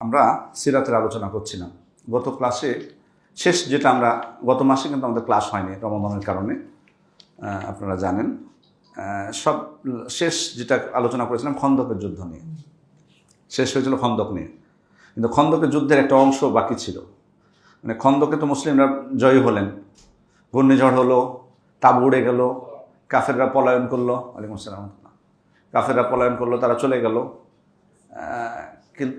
আমরা সিরাতের আলোচনা করছিলাম। গত ক্লাসে শেষ যেটা আমরা গত মাসে কিন্তু আমাদের ক্লাস হয়নি রমজানের কারণে, আপনারা জানেন। সব শেষ যেটা আলোচনা করেছিলাম খন্দকের যুদ্ধ নিয়ে, শেষ হয়েছিল খন্দক নিয়ে। কিন্তু খন্দকের যুদ্ধের একটা অংশ বাকি ছিল। মানে খন্দকে তো মুসলিমরা জয়ী হলেন, ঘূর্ণিঝড় হলো, তাঁবু উড়ে গেল, কাফেররা পলায়ন করলো, ওয়ালাইকুম আসসালাম, কাফেররা পলায়ন করলো, তারা চলে গেল,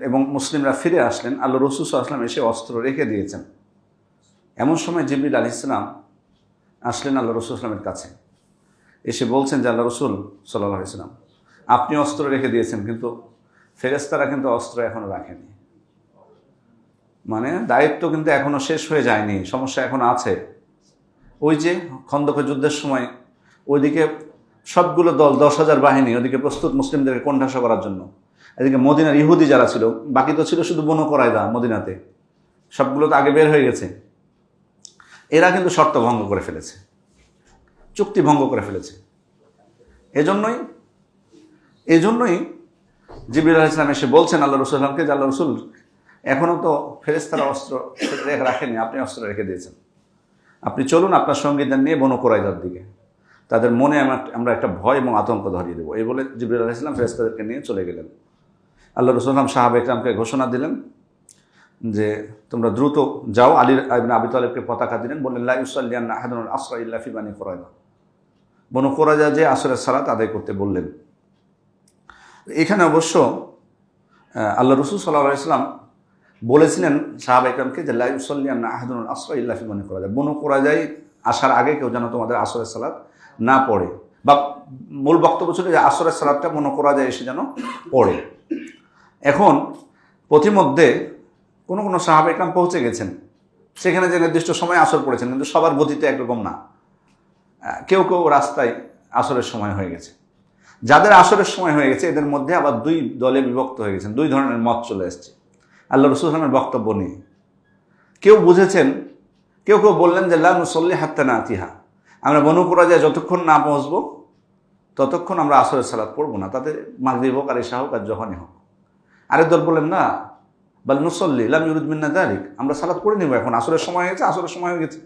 এবং মুসলিমরা ফিরে আসলেন। আল্লাহ রসুল সাল্লাল্লাহু আলাইহি ওয়াসাল্লাম এসে অস্ত্র রেখে দিয়েছেন। এমন সময় জিবরিল আলাইহিস সালাম আসলেন আল্লাহ রসুল সাল্লামের কাছে, এসে বলছেন যে আল্লাহ রসুল সাল্লাল্লাহু আলাইহি ওয়াসাল্লাম, আপনি অস্ত্র রেখে দিয়েছেন, কিন্তু ফেরেশতারা কিন্তু অস্ত্র এখনো রাখেনি। মানে দায়িত্ব কিন্তু এখনো শেষ হয়ে যায়নি, সমস্যা এখনো আছে। ওই যে খন্দকের যুদ্ধের সময় ওইদিকে সবগুলো দল 10,000 বাহিনী ওদিকে প্রস্তুত মুসলিমদেরকে কোণঠাসা করার জন্য। এদিকে মদিনার ইহুদি যারা ছিল, বাকি তো ছিল শুধু বনু কুরাইযা মদিনাতে, সবগুলো তো আগে বের হয়ে গেছে। এরা কিন্তু শর্ত ভঙ্গ করে ফেলেছে, চুক্তি ভঙ্গ করে ফেলেছে। এজন্যই জিবরিল আলাইহিস সালাম এসে বলছেন আল্লাহ রসুল সাল্লামকে যে আল্লাহ রসুল, এখনও তো ফেরেশতারা অস্ত্র রাখেননি, আপনি অস্ত্র রেখে দিয়েছেন, আপনি চলুন আপনার সঙ্গীদের নিয়ে বনু কুরাইযার দিকে, তাদের মনে আমরা একটা ভয় এবং আতঙ্ক ধরিয়ে দেবো। এই বলে জিবরিল আলাইহিস সালাম ফেরেশতাদেরকে নিয়ে চলে গেলেন। আল্লাহ রসুল সাল্লাম সাহাবা ইকরামকে ঘোষণা দিলেন যে তোমরা দ্রুত যাও। আলী ইবনে আবি তালিবকে পতাকা দিলেন, বললেন লা ইউসাল্লিয়ান্না আহাদুন আসরা ইল্লা ফি বানি কুরাইযা, বনু কুরাইযা যে আসরের সালাত আদায় করতে বললেন। এখানে অবশ্য আল্লাহ রসুল সাল্লাল্লাহু আলাইহি ওয়াসাল্লাম বলেছিলেন সাহাবা ইকরামকে যে লা ইউসাল্লিয়ান্না আহাদুন আসরা ইল্লা ফি বানি কুরাইযা, বনু কুরাইযায় আসার আগে কেউ যেন তোমাদের আসরের সালাত না পড়ে, বা মূল বক্তব্য ছিল যে আসরের সালাতটা বনু কুরাইযায় এসে যেন পড়ে। এখন প্রতিমধ্যে কোনো কোনো সাহাবা ইকরাম পৌঁছে গেছেন, সেখানে যে নির্দিষ্ট সময় আসর পড়েছেন, কিন্তু সবার গতিতে একরকম না। কেউ কেউ রাস্তায় আসরের সময় হয়ে গেছে। যাদের আসরের সময় হয়ে গেছে এদের মধ্যে আবার দুই দলে বিভক্ত হয়ে গেছেন, দুই ধরনের মত চলে এসছে আল্লাহ রসুল সাল্লামের বক্তব্য নিয়ে। কেউ বুঝেছেন, কেউ কেউ বললেন যে লা নুসল্লি হাত্তা নাতিহা, আমরা বনু কুরাইযায় যতক্ষণ না পৌঁছবো ততক্ষণ আমরা আসরের সালাত পড়বো না, তাদের মাগরিব হোক আর ইশা হোক আর যখনই হোক। আরেক দল বললেন না, বাল নুসল্লি লাম ইউরিদ মিন্না যালিক, আমরা সালাত পড়ে নিব, এখন আসরের সময় হয়ে গেছে, আসরের সময় হয়ে গেছে।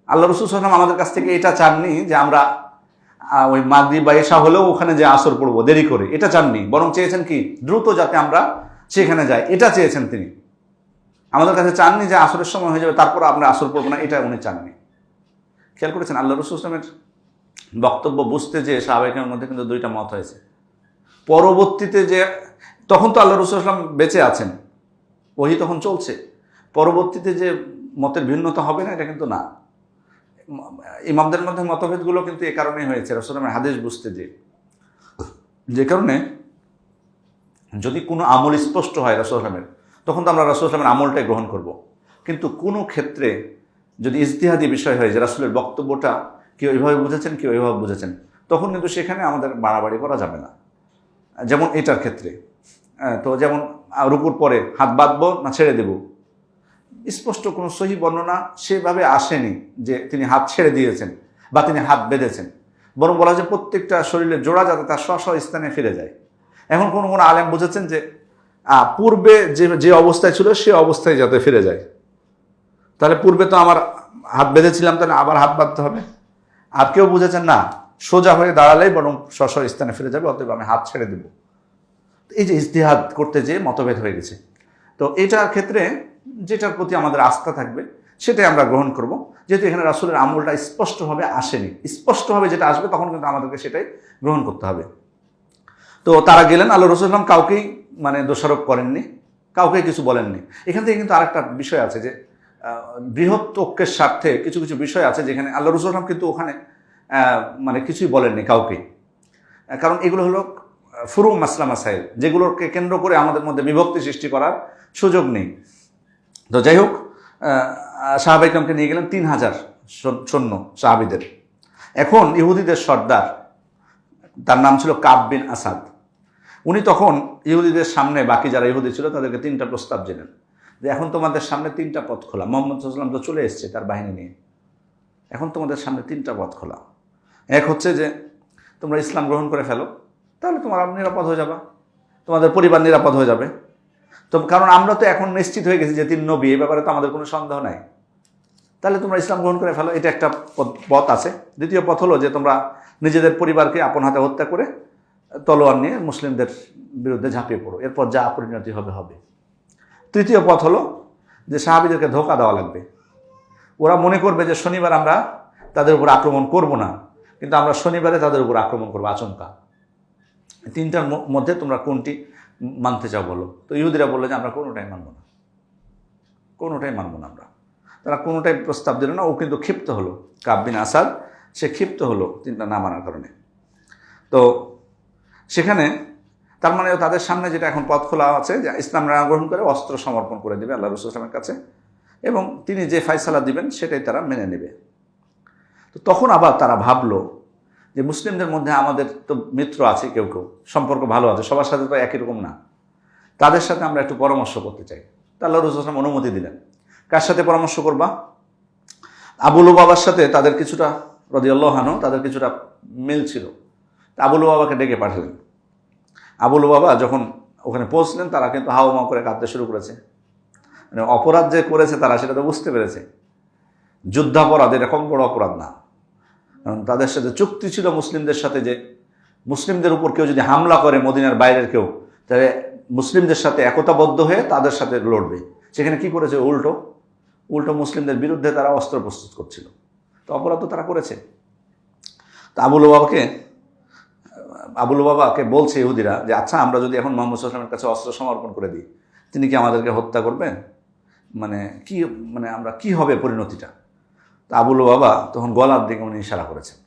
আল্লাহ রসুল সাল্লাল্লাহু আলাইহি ওয়াসাল্লাম আমাদের কাছ থেকে এটা চাননি যে আমরা ওই মাগরিব বা ইশা হলেও ওখানে যে আসর পড়বো দেরি করে, এটা চাননি। বরং চেয়েছেন কি, দ্রুত যাতে আমরা সেখানে যাই, এটা চেয়েছেন তিনি। আমাদের কাছে চাননি যে আসরের সময় হয়ে যাবে তারপর আমরা আসর পড়বো না, এটা উনি চাননি। খেয়াল করেছেন আল্লাহ রসুল সাল্লাল্লাহু আলাইহি ওয়াসাল্লামের বক্তব্য বুঝতে যে সাহাবায়ে মধ্যে কিন্তু দুইটা মত হয়েছে। পরবর্তীতে যে, তখন তো আল্লাহ রসুল সাল্লাল্লাহু আলাইহি ওয়াসাল্লাম বেঁচে আছেন, ওহী তখন চলছে, পরবর্তীতে যে মতের ভিন্নতা হবে না এটা কিন্তু না। ইমামদের মধ্যে মতভেদগুলো কিন্তু এ কারণেই হয়েছে রাসূলুল্লাহ সাল্লাল্লাহু আলাইহি ওয়াসাল্লামের হাদিস বুঝতে যে কারণে যদি কোনো আমল স্পষ্ট হয় রাসূলুল্লাহ সাল্লাল্লাহু আলাইহি ওয়াসাল্লামের, তখন তো আমরা রাসূলুল্লাহ সাল্লাল্লাহু আলাইহি ওয়াসাল্লামের আমলটাই গ্রহণ করব। কিন্তু কোনো ক্ষেত্রে যদি ইজতিহাদি বিষয় হয় যে রাসূলের বক্তব্যটা কেউ এইভাবে বুঝেছেন কেউ এইভাবে বুঝেছেন, তখন কিন্তু সেখানে আমাদের বাড়াবাড়ি করা যাবে না। যেমন এটার ক্ষেত্রে তো যেমন রুকুর পরে হাত বাঁধবো না ছেড়ে দেব, স্পষ্ট কোনো সহি বর্ণনা সেভাবে আসেনি যে তিনি হাত ছেড়ে দিয়েছেন বা তিনি হাত বেঁধেছেন। বরং বলা যে প্রত্যেকটা শরীরের জোড়া যাতে তার স্ব স্থানে ফিরে যায়। এখন কোনো কোনো আলেম বুঝেছেন যে পূর্বে যে অবস্থায় ছিল সে অবস্থায় যাতে ফিরে যায়। তাহলে পূর্বে তো আমার হাত বেঁধেছিলাম, তাহলে আবার হাত বাঁধতে হবে। আর কেউ বুঝেছেন না, সোজা হয়ে দাঁড়ালেই বরং স্ব স্থানে ফিরে যাবে, অতএব আমি হাত ছেড়ে দেব। এই যে ইজতিহাদ করতে যেয়ে মতভেদ হয়ে গেছে। তো এটার ক্ষেত্রে যেটার প্রতি আমাদের আস্থা থাকবে সেটাই আমরা গ্রহণ করব, যেহেতু এখানে রাসূলের আমলটা স্পষ্টভাবে আসেনি। স্পষ্টভাবে যেটা আসবে তখন কিন্তু আমাদেরকে সেটাই গ্রহণ করতে হবে। তো তারা গেলেন, আল্লাহ রসূল সাল্লাল্লাহু আলাইহি ওয়াসাল্লাম কাউকেই মানে দোষারোপ করেননি, কাউকেই কিছু বলেননি। এখান থেকে কিন্তু আরেকটা বিষয় আছে যে বৃহৎ ঐক্যের স্বার্থে কিছু কিছু বিষয় আছে যেখানে আল্লাহ রসূল সাল্লাল্লাহু আলাইহি ওয়াসাল্লাম কিন্তু ওখানে মানে কিছুই বলেননি কাউকেই। কারণ এগুলো হলো ফুরু মাসলা মাসাইল, যেগুলোকে কেন্দ্র করে আমাদের মধ্যে বিভক্তি সৃষ্টি করার সুযোগ নেই। তো যাই হোক, সাহাবা ইকরামকে নিয়ে গেলেন 3000 সৈন্য সাহাবীদের। এখন ইহুদিদের সর্দার, তার নাম ছিল কাব বিন আসাদ, উনি তখন ইহুদিদের সামনে বাকি যারা ইহুদি ছিল তাদেরকে 3টা প্রস্তাব দিলেন যে এখন তোমাদের সামনে 3টা পথ খোলা। মুহাম্মদ সাল্লাল্লাহু আলাইহি ওয়াসাল্লাম তো চলে এসেছে তার বাহিনী নিয়ে, এখন তোমাদের সামনে 3টা পথ খোলা। এক হচ্ছে যে তোমরা ইসলাম গ্রহণ করে ফেলো, তাহলে তোমরা নিরাপদ হয়ে যাবে, তোমাদের পরিবার নিরাপদ হয়ে যাবে। তো কারণ আমরা তো এখন নিশ্চিত হয়ে গেছি যে তিনি নবী, এই ব্যাপারে তো আমাদের কোনো সন্দেহ নাই। তাহলে তোমরা ইসলাম গ্রহণ করে ফেলো, এটা একটা পথ আছে। দ্বিতীয় পথ হলো যে তোমরা নিজেদের পরিবারকে আপন হাতে হত্যা করে তলোয়ার নিয়ে মুসলিমদের বিরুদ্ধে ঝাঁপিয়ে পড়ো, এরপর যা পরিণতি হবে হবে। তৃতীয় পথ হলো যে সাহাবীদেরকে ধোঁকা দেওয়া লাগবে। ওরা মনে করবে যে শনিবার আমরা তাদের উপর আক্রমণ করব না, কিন্তু আমরা শনিবারে তাদের উপর আক্রমণ করবো আচমকা। তিনটার মধ্যে তোমরা কোনটি মানতে চাও বলো? তো ইহুদিরা বললো যে আমরা কোনোটাই মানবো না, কোনোটাই মানবো না আমরা। তারা কোনোটাই প্রস্তাব দিল না। ও কিন্তু ক্ষিপ্ত হলো, কাব বিন আসাদ, সে ক্ষিপ্ত হলো তিনটা না মানার কারণে। তো সেখানে তার মানে তাদের সামনে যেটা এখন পথ খোলা আছে যে ইসলাম গ্রহণ করে অস্ত্র সমর্পণ করে দেবে আল্লাহ রাসূল সাল্লাল্লাহু আলাইহি ওয়াসাল্লামের কাছে, এবং তিনি যে ফয়সালা দিবেন সেটাই তারা মেনে নেবে। তো তখন আবার তারা ভাবলো যে মুসলিমদের মধ্যে আমাদের তো মিত্র আছে, কেউ কেউ সম্পর্ক ভালো আছে, সবার সাথে তো একই রকম না, তাদের সাথে আমরা একটু পরামর্শ করতে চাই। তা আল্লাহ রাসূল সাল্লাল্লাহু আলাইহি ওয়াসাল্লাম অনুমতি দিলেন। কার সাথে পরামর্শ করবা? আবু লুবাবার সাথে তাদের কিছুটা রাদিয়াল্লাহু আনহু তাদের কিছুটা মিল ছিল। আবু লুবাবাকে ডেকে পাঠালেন। আবু লুবাবা যখন ওখানে পৌঁছলেন, তারা কিন্তু হাওমাও করে কাঁদতে শুরু করেছে। মানে অপরাধ যে করেছে তারা সেটা তো বুঝতে পেরেছে। যুদ্ধাপরাধ এরকম বড় অপরাধ না, কারণ তাদের সাথে চুক্তি ছিল মুসলিমদের সাথে যে মুসলিমদের উপর কেউ যদি হামলা করে, মদিনার বাইরের কেউ, তাহলে মুসলিমদের সাথে একতাবদ্ধ হয়ে তাদের সাথে লড়বে। সেখানে কি করেছে? উল্টো মুসলিমদের বিরুদ্ধে তারা অস্ত্র প্রস্তুত করছিল। তো অপরাধ তো তারা করেছে। তো আবু লুবাবাকে বলছে ইহুদিরা যে আচ্ছা, আমরা যদি এখন মুহাম্মদ সাল্লাল্লাহু আলাইহি ওয়াসাল্লামের কাছে অস্ত্র সমর্পণ করে দিই, তিনি কি আমাদেরকে হত্যা করবেন? মানে আমরা কি হবে পরিণতিটা? তা আবু লুবাবা তখন গলার দিকে উনি ইশারা করেছেন।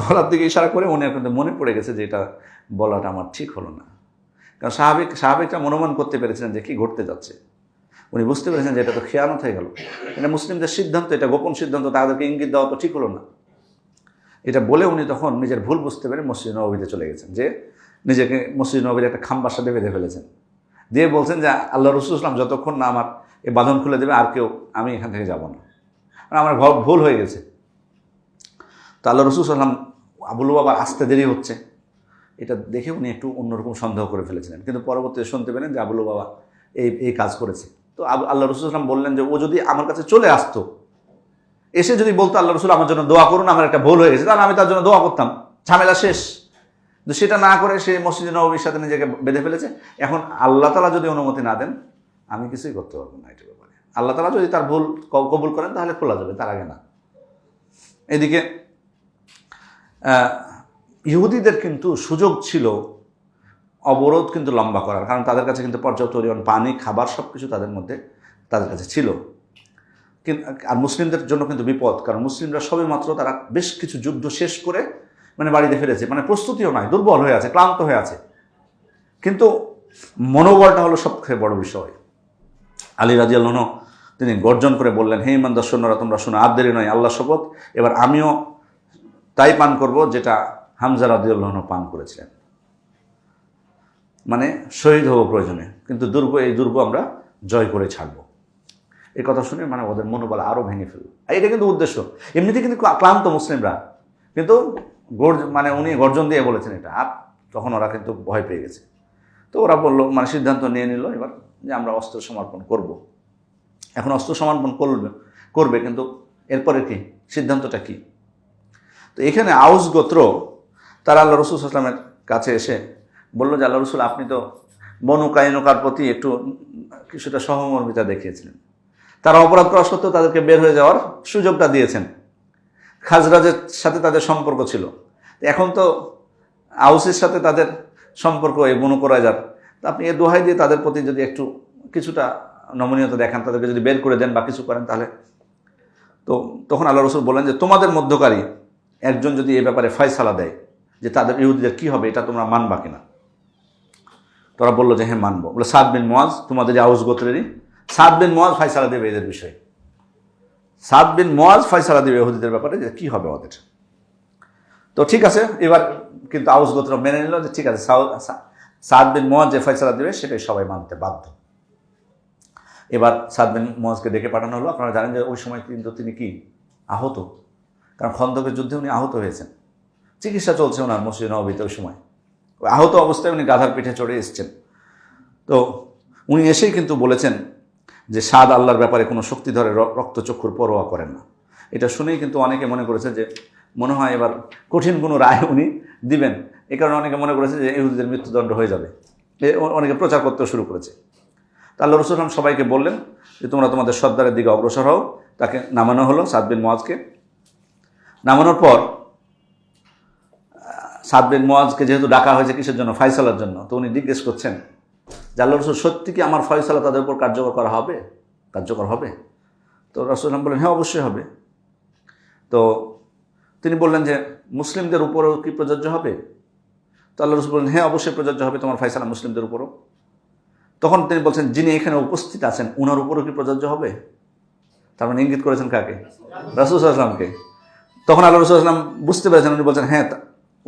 গলার দিকে ইশারা করে উনি কিন্তু মনে পড়ে গেছে যে এটা বলাটা আমার ঠিক হলো না। কারণ সাহাবিকরা মনোমান করতে পেরেছিলেন যে কি ঘটতে যাচ্ছে। উনি বুঝতে পেরেছেন যে এটা তো খেয়ানত হয়ে গেল, এটা মুসলিমদের সিদ্ধান্ত, এটা গোপন সিদ্ধান্ত, তাদেরকে ইঙ্গিত দেওয়া তো ঠিক হলো না। এটা বলে উনি তখন নিজের ভুল বুঝতে পেরে মসজিদ নববীতে চলে গেছেন, যে নিজেকে মসজিদ নববীর একটা খাম্বার সাথে বেঁধে ফেলেছেন, দিয়ে বলছেন যে আল্লাহ রাসূল সাল্লাল্লাহু আলাইহি ওয়াসাল্লাম যতক্ষণ না আমার এই বাঁধন খুলে দেবে আর কেউ, আমি এখান থেকে যাব না, আমার ভুল হয়ে গেছে। তো আল্লাহ রাসূল সাল্লাল্লাহু আলাইহি ওয়াসাল্লাম আবু লুবাবার আসতে দেরি হচ্ছে, এটা দেখে উনি একটু অন্যরকম সন্দেহ করে ফেলেছিলেন। কিন্তু পরবর্তীতে শুনতে পেলেন যে আবু লুবাবা এই কাজ করেছে। তো আল্লাহ রাসূল সাল্লাল্লাহু আলাইহি ওয়াসাল্লাম বললেন যে ও যদি আমার কাছে চলে আসতো, এসে যদি বলতো আল্লাহ রাসূল আমার জন্য দোয়া করুন, আমার একটা ভুল হয়ে গেছে, তাহলে আমি তার জন্য দোয়া করতাম, ঝামেলা শেষ। কিন্তু সেটা না করে সে মসজিদ নববীর সাথে নিজেকে বেঁধে ফেলেছে। এখন আল্লাহ তাআলা যদি অনুমতি না দেন, আমি কিছুই করতে পারবো না এটার ব্যাপারে। আল্লাহ তাআলা যদি তার ভুল কবুল করেন তাহলে খোলা যাবে, তার আগে না। এদিকে ইহুদিদের কিন্তু সুযোগ ছিল অবরোধ কিন্তু লম্বা করার, কারণ তাদের কাছে কিন্তু পর্যাপ্ত পরিমাণ পানি, খাবার সব কিছু তাদের কাছে ছিল। আর মুসলিমদের জন্য কিন্তু বিপদ, কারণ মুসলিমরা সবে মাত্র তারা বেশ কিছু যুদ্ধ শেষ করে মানে বাড়িতে ফিরেছে, মানে প্রস্তুতিও নয়, দুর্বল হয়ে আছে, ক্লান্ত হয়ে আছে। কিন্তু মনোবলটা হলো সবচেয়ে বড় বিষয়। আলী রাদিয়াল্লাহু আনহু তিনি গর্জন করে বললেন, হে ইমানদার সৈন্যরা, তোমরা শোনো, আর দেরি নয়, আল্লাহ শপথ, এবার আমিও তাই পান করব যেটা হামজা রাদিয়াল্লাহু আনহু পান করেছিলেন। মানে শহীদ হব প্রয়োজনে, কিন্তু এই দুর্গ আমরা জয় করে ছাড়বো। এই কথা শুনে মানে ওদের মনোবল আরও ভেঙে ফেলল। এটা কিন্তু উদ্দেশ্য, এমনিতে কিন্তু ক্লান্ত মুসলিমরা, কিন্তু মানে উনি গর্জন দিয়ে বলেছেন এটা, আর তখন ওরা কিন্তু ভয় পেয়ে গেছে। তো ওরা বললো, মানে সিদ্ধান্ত নিয়ে নিল এবার যে আমরা অস্ত্র সমর্পণ করব। এখন অস্ত্র সমর্পণ করবে, কিন্তু এরপরে কি সিদ্ধান্তটা কি? তো এখানে আউস গোত্র তারা আল্লাহ রাসূল সাল্লাল্লাহু আলাইহি ওয়াসাল্লামের কাছে এসে বললো যে আল্লাহ রাসূল, আপনি তো বনু কায়নুকার প্রতি একটু কিছুটা সহমর্মিতা দেখিয়েছিলেন, তারা অপরাধ করা সত্ত্বেও তাদেরকে বের হয়ে যাওয়ার সুযোগটা দিয়েছেন। খাজরাজের সাথে তাদের সম্পর্ক ছিল, এখন তো আউসের সাথে তাদের সম্পর্ক এই বনু কুরাইজার। তো আপনি এই দোহাই দিয়ে তাদের প্রতি যদি একটু কিছুটা নমনীয়তা দেখান, তাদেরকে যদি বের করে দেন বা কিছু করেন তাহলে। তো তখন আল্লাহ রাসূল বললেন যে তোমাদের মধ্যকারী একজন যদি এই ব্যাপারে ফয়সালা দেয় যে তাদের ইহুদিদের কী হবে, এটা তোমরা মানবা কিনা? তোরা বললো যে হ্যাঁ মানবো। বলে সাদ বিন মুআজ, তোমাদের আউস গোত্রেরই সাদ বিন মুআজ ফয়সালা দেবে এদের বিষয়ে। সাদ বিন মুআজ ফয়সালা দেবে ইহুদিদের ব্যাপারে যে কী হবে ওদের। তো ঠিক আছে, এবার কিন্তু আউস গোত্র মেনে নিল যে ঠিক আছে, সাদ বিন মুআজ যে ফয়সালা দেবে সেটাই সবাই মানতে বাধ্য। এবার সাদ বিন মুআজকে ডেকে পাঠানো হলো। আপনারা জানেন যে ওই সময় কিন্তু তিনি কি আহত, কারণ খন্দকের যুদ্ধে উনি আহত হয়েছেন, চিকিৎসা চলছে ওনার মসজিদ নববীতে। ওই সময় ওই আহত অবস্থায় উনি গাধার পিঠে চড়ে এসছেন। তো উনি এসেই কিন্তু বলেছেন যে সাদ আল্লাহর ব্যাপারে কোনো শক্তিধরে রক্তচক্ষুর পরোয়া করেন না। এটা শুনেই কিন্তু অনেকে মনে করেছে যে মনে হয় এবার কঠিন কোনো রায় উনি দিবেন। এই কারণে অনেকে মনে করেছে যে ইহুদিদের মৃত্যুদণ্ড হয়ে যাবে, অনেকে প্রচার করতেও শুরু করেছে। তা আল্লাহ রাসূল সবাইকে বললেন যে তোমরা তোমাদের সর্দারের দিকে অগ্রসর হও। তাকে নামানো হলো, সাদ বিন মুআজকে। নামানোর পর সাদ বিন মুআজকে যেহেতু ডাকা হয়েছে কিসের জন্য? ফয়সালার জন্য। তো উনি জিজ্ঞেস করছেন যে আল্লাহ রাসূল, সত্যি কি আমার ফয়সালা তাদের উপর কার্যকর হবে? তো রাসূল বললেন হ্যাঁ, অবশ্যই হবে। তো তিনি বললেন যে মুসলিমদের উপরও কি প্রযোজ্য হবে? তো আল্লাহ রাসূল বললেন হ্যাঁ, অবশ্যই প্রযোজ্য হবে তোমার ফয়সালা মুসলিমদের উপরও। তখন তিনি বলছেন যিনি এখানে উপস্থিত আছেন উনার উপরও কি প্রযোজ্য হবে? তার মানে ইঙ্গিত করেছেন কাকে? রাসূল সাল্লাল্লাহু আলাইহি ওয়াসাল্লামকে। তখন আল্লাহ রাসূল সাল্লাল্লাহু আলাইহি ওয়াসাল্লাম বুঝতে পেরেছেন, উনি বলছেন হ্যাঁ।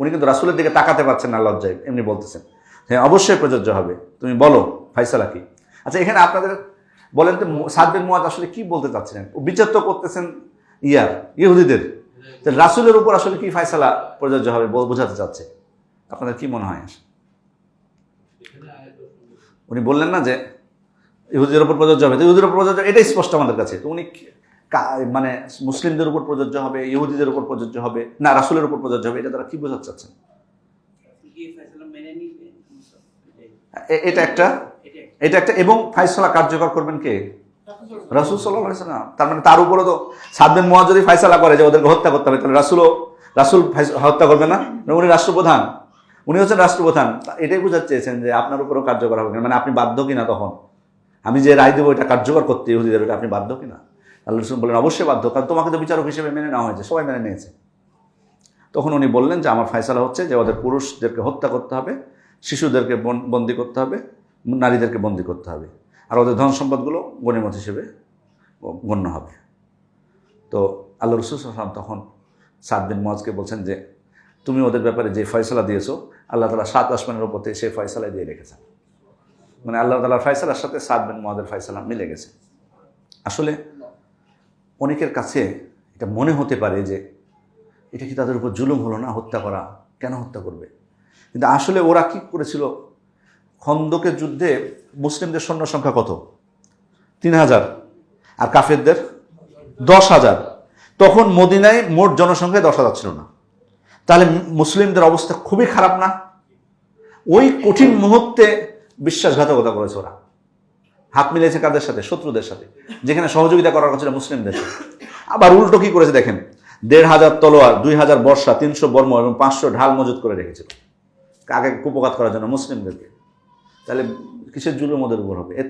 উনি কিন্তু রাসূলের দিকে তাকাতে পারছেন না, লজ্জায় এমনি বলতেছেন হ্যাঁ অবশ্যই প্রযোজ্য হবে, তুমি বলো ফয়সালা কি। আচ্ছা, এখানে আপনাদের বলেন তো সাদ বিন মুআজ আসলে কি বলতে চাচ্ছিলেন? ও বিচার তো করতেছেন ইহুদিদের, রাসূলের উপর আসলে কি ফয়সালা প্রযোজ্য হবে বোঝাতে চাচ্ছে? আপনাদের কি মনে হয়? উনি বললেন না যে ইহুদিদের উপর প্রযোজ্য হবে, তো ইহুদিদের উপর প্রযোজ্য, এটাই স্পষ্ট আমাদের কাছে। তো উনি মানে মুসলিমদের উপর প্রযোজ্য হবে, ইহুদিদের উপর প্রযোজ্য হবে না রাসূলের উপর প্রযোজ্য হবে, এটা তারা কি বোঝাতে চাচ্ছেন? এটা একটা এবং ফয়সালা কার্যকর করবেন কে? রাসূল সাল্লাল্লাহু আলাইহি ওয়াসাল্লাম। তার মানে তার উপরও তো সাদ বিন মুআজ যদি ফয়সালা করে যে ওদেরকে হত্যা করতে হবে, তাহলে রাসূল হত্যা করবে না? উনি রাষ্ট্রপ্রধান, উনি হচ্ছেন রাষ্ট্রপ্রধান। এটাই বোঝাতে চেয়েছেন যে আপনার উপরও কার্যকর হবে, মানে আপনি বাধ্য কিনা, তখন আমি যে রায় দেবো এটা কার্যকর করতে ইহুদিদের, এটা আপনি বাধ্য কিনা? আল্লাহ রাসূল বললেন অবশ্যই বাধ্য, কারণ তোমাকে তো বিচারক হিসেবে মেনে নেওয়া হয়েছে, সবাই মেনে নিয়েছে। তখন উনি বললেন যে আমার ফয়সালা হচ্ছে যে ওদের পুরুষদেরকে হত্যা করতে হবে, শিশুদেরকে বন্দি করতে হবে, নারীদেরকে বন্দি করতে হবে, আর ওদের ধন সম্পদগুলো গনিমত হিসেবে গণ্য হবে। তো আল্লাহ রাসূল সাল্লাল্লাহু আলাইহি ওয়াসাল্লাম তখন সাদ বিন মুআজকে বলছেন যে তুমি ওদের ব্যাপারে যে ফয়সালা দিয়েছো, আল্লাহ তাআলা 7 আসমানের উপর থেকে সেই ফয়সালা দিয়ে রেখেছেন। মানে আল্লাহ তাআলার ফয়সালার সাথে সাদ বিন মুআজের ফয়সালা মিলে গেছে। আসলে অনেকের কাছে এটা মনে হতে পারে যে এটা কি তাদের উপর জুলুম হলো না, হত্যা করা, কেন হত্যা করবে? কিন্তু আসলে ওরা কি করেছিল? খন্দকের যুদ্ধে মুসলিমদের সৈন্য সংখ্যা কত? 3000, আর কাফেরদের 10,000। তখন মদিনায় মোট জনসংখ্যায় 10,000 ছিল না। তাহলে মুসলিমদের অবস্থা খুবই খারাপ না? ওই কঠিন মুহূর্তে বিশ্বাসঘাতকতা করেছে ওরা, হাত মিলিয়েছে কাদের সাথে? শত্রুদের সাথে, যেখানে সহযোগিতা করার কথা ছিল মুসলিমদের। আবার উল্টো কি করেছে দেখেন, 1,500 তলোয়ার, 2,000 বর্শা, 300 বর্ম এবং 500 ঢাল মজুত করে রেখেছিল কাকে? কুপঘাত করার জন্য মুসলিমদেরকে। তাহলে কিসের জুলুম ওদের উপর হবে? এর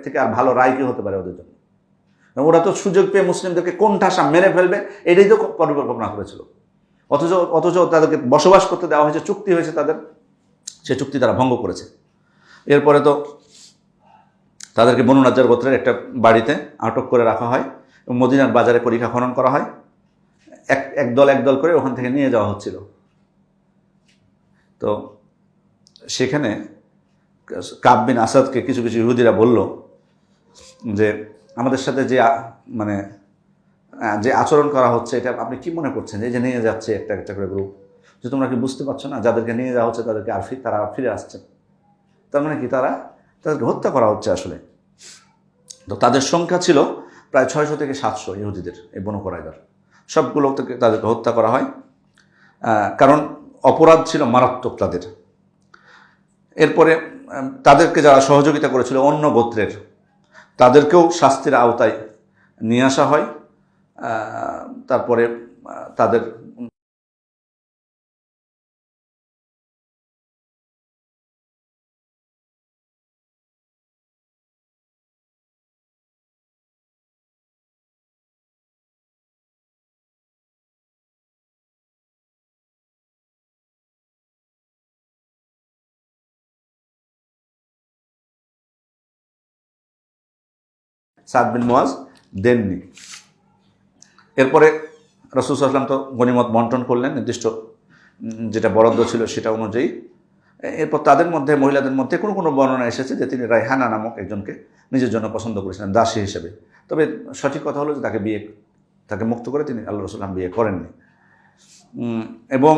থেকে আর ভালো রায় কি হতে পারে ওদের জন্য? ওরা তো সুযোগ পেয়ে মুসলিমদেরকে কোন ঠাসা মেরে ফেলবে, এটাই তো পরিকল্পনা করেছিল। অথচ তাদেরকে বসবাস করতে দেওয়া হয়েছে, চুক্তি হয়েছে তাদের, সে চুক্তি তারা ভঙ্গ করেছে। এরপরে তো তাদেরকে বনু নাজ্জার গোত্রের একটা বাড়িতে আটক করে রাখা হয় এবং মদিনার বাজারে পরীক্ষা খনন করা হয়। একদল করে ওখান থেকে নিয়ে যাওয়া হচ্ছিল। তো সেখানে কাব বিন আসাদকে কিছু ইহুদিরা বলল যে আমাদের সাথে যে আচরণ করা হচ্ছে এটা আপনি কি মনে করছেন? এই যে নিয়ে যাচ্ছে একটা করে গ্রুপ, যে তোমরা কি বুঝতে পারছো না যাদেরকে নিয়ে যাওয়া হচ্ছে তাদেরকে তারা ফিরে আসছেন? তার মানে কি তাদেরকে হত্যা করা হচ্ছে আসলে। তো তাদের সংখ্যা ছিল প্রায় 600 থেকে 700 ইহুদিদের, এই বনু কুরাইজার সবগুলো থেকে তাদেরকে হত্যা করা হয়, কারণ অপরাধ ছিল মারাত্মক তাদের। এরপরে তাদেরকে যারা সহযোগিতা করেছিল অন্য গোত্রের, তাদেরকেও শাস্তির আওতায় নিয়ে আসা হয়। তারপরে তাদের সাদ বিন মুআজ দেননি। এরপরে রাসূল সাল্লাল্লাহু আলাইহি ওয়াসাল্লাম তো গনিমত বন্টন করলেন নির্দিষ্ট যেটা বরাদ্দ ছিল সেটা অনুযায়ী। এরপর তাদের মধ্যে, মহিলাদের মধ্যে কোনো বর্ণনা এসেছে যে তিনি রায়হানা নামক একজনকে নিজের জন্য পছন্দ করেছিলেন দাসী হিসেবে। তবে সঠিক কথা হলো যে তাকে মুক্ত করে তিনি আল্লাহ রাসূল বিয়ে করেননি। এবং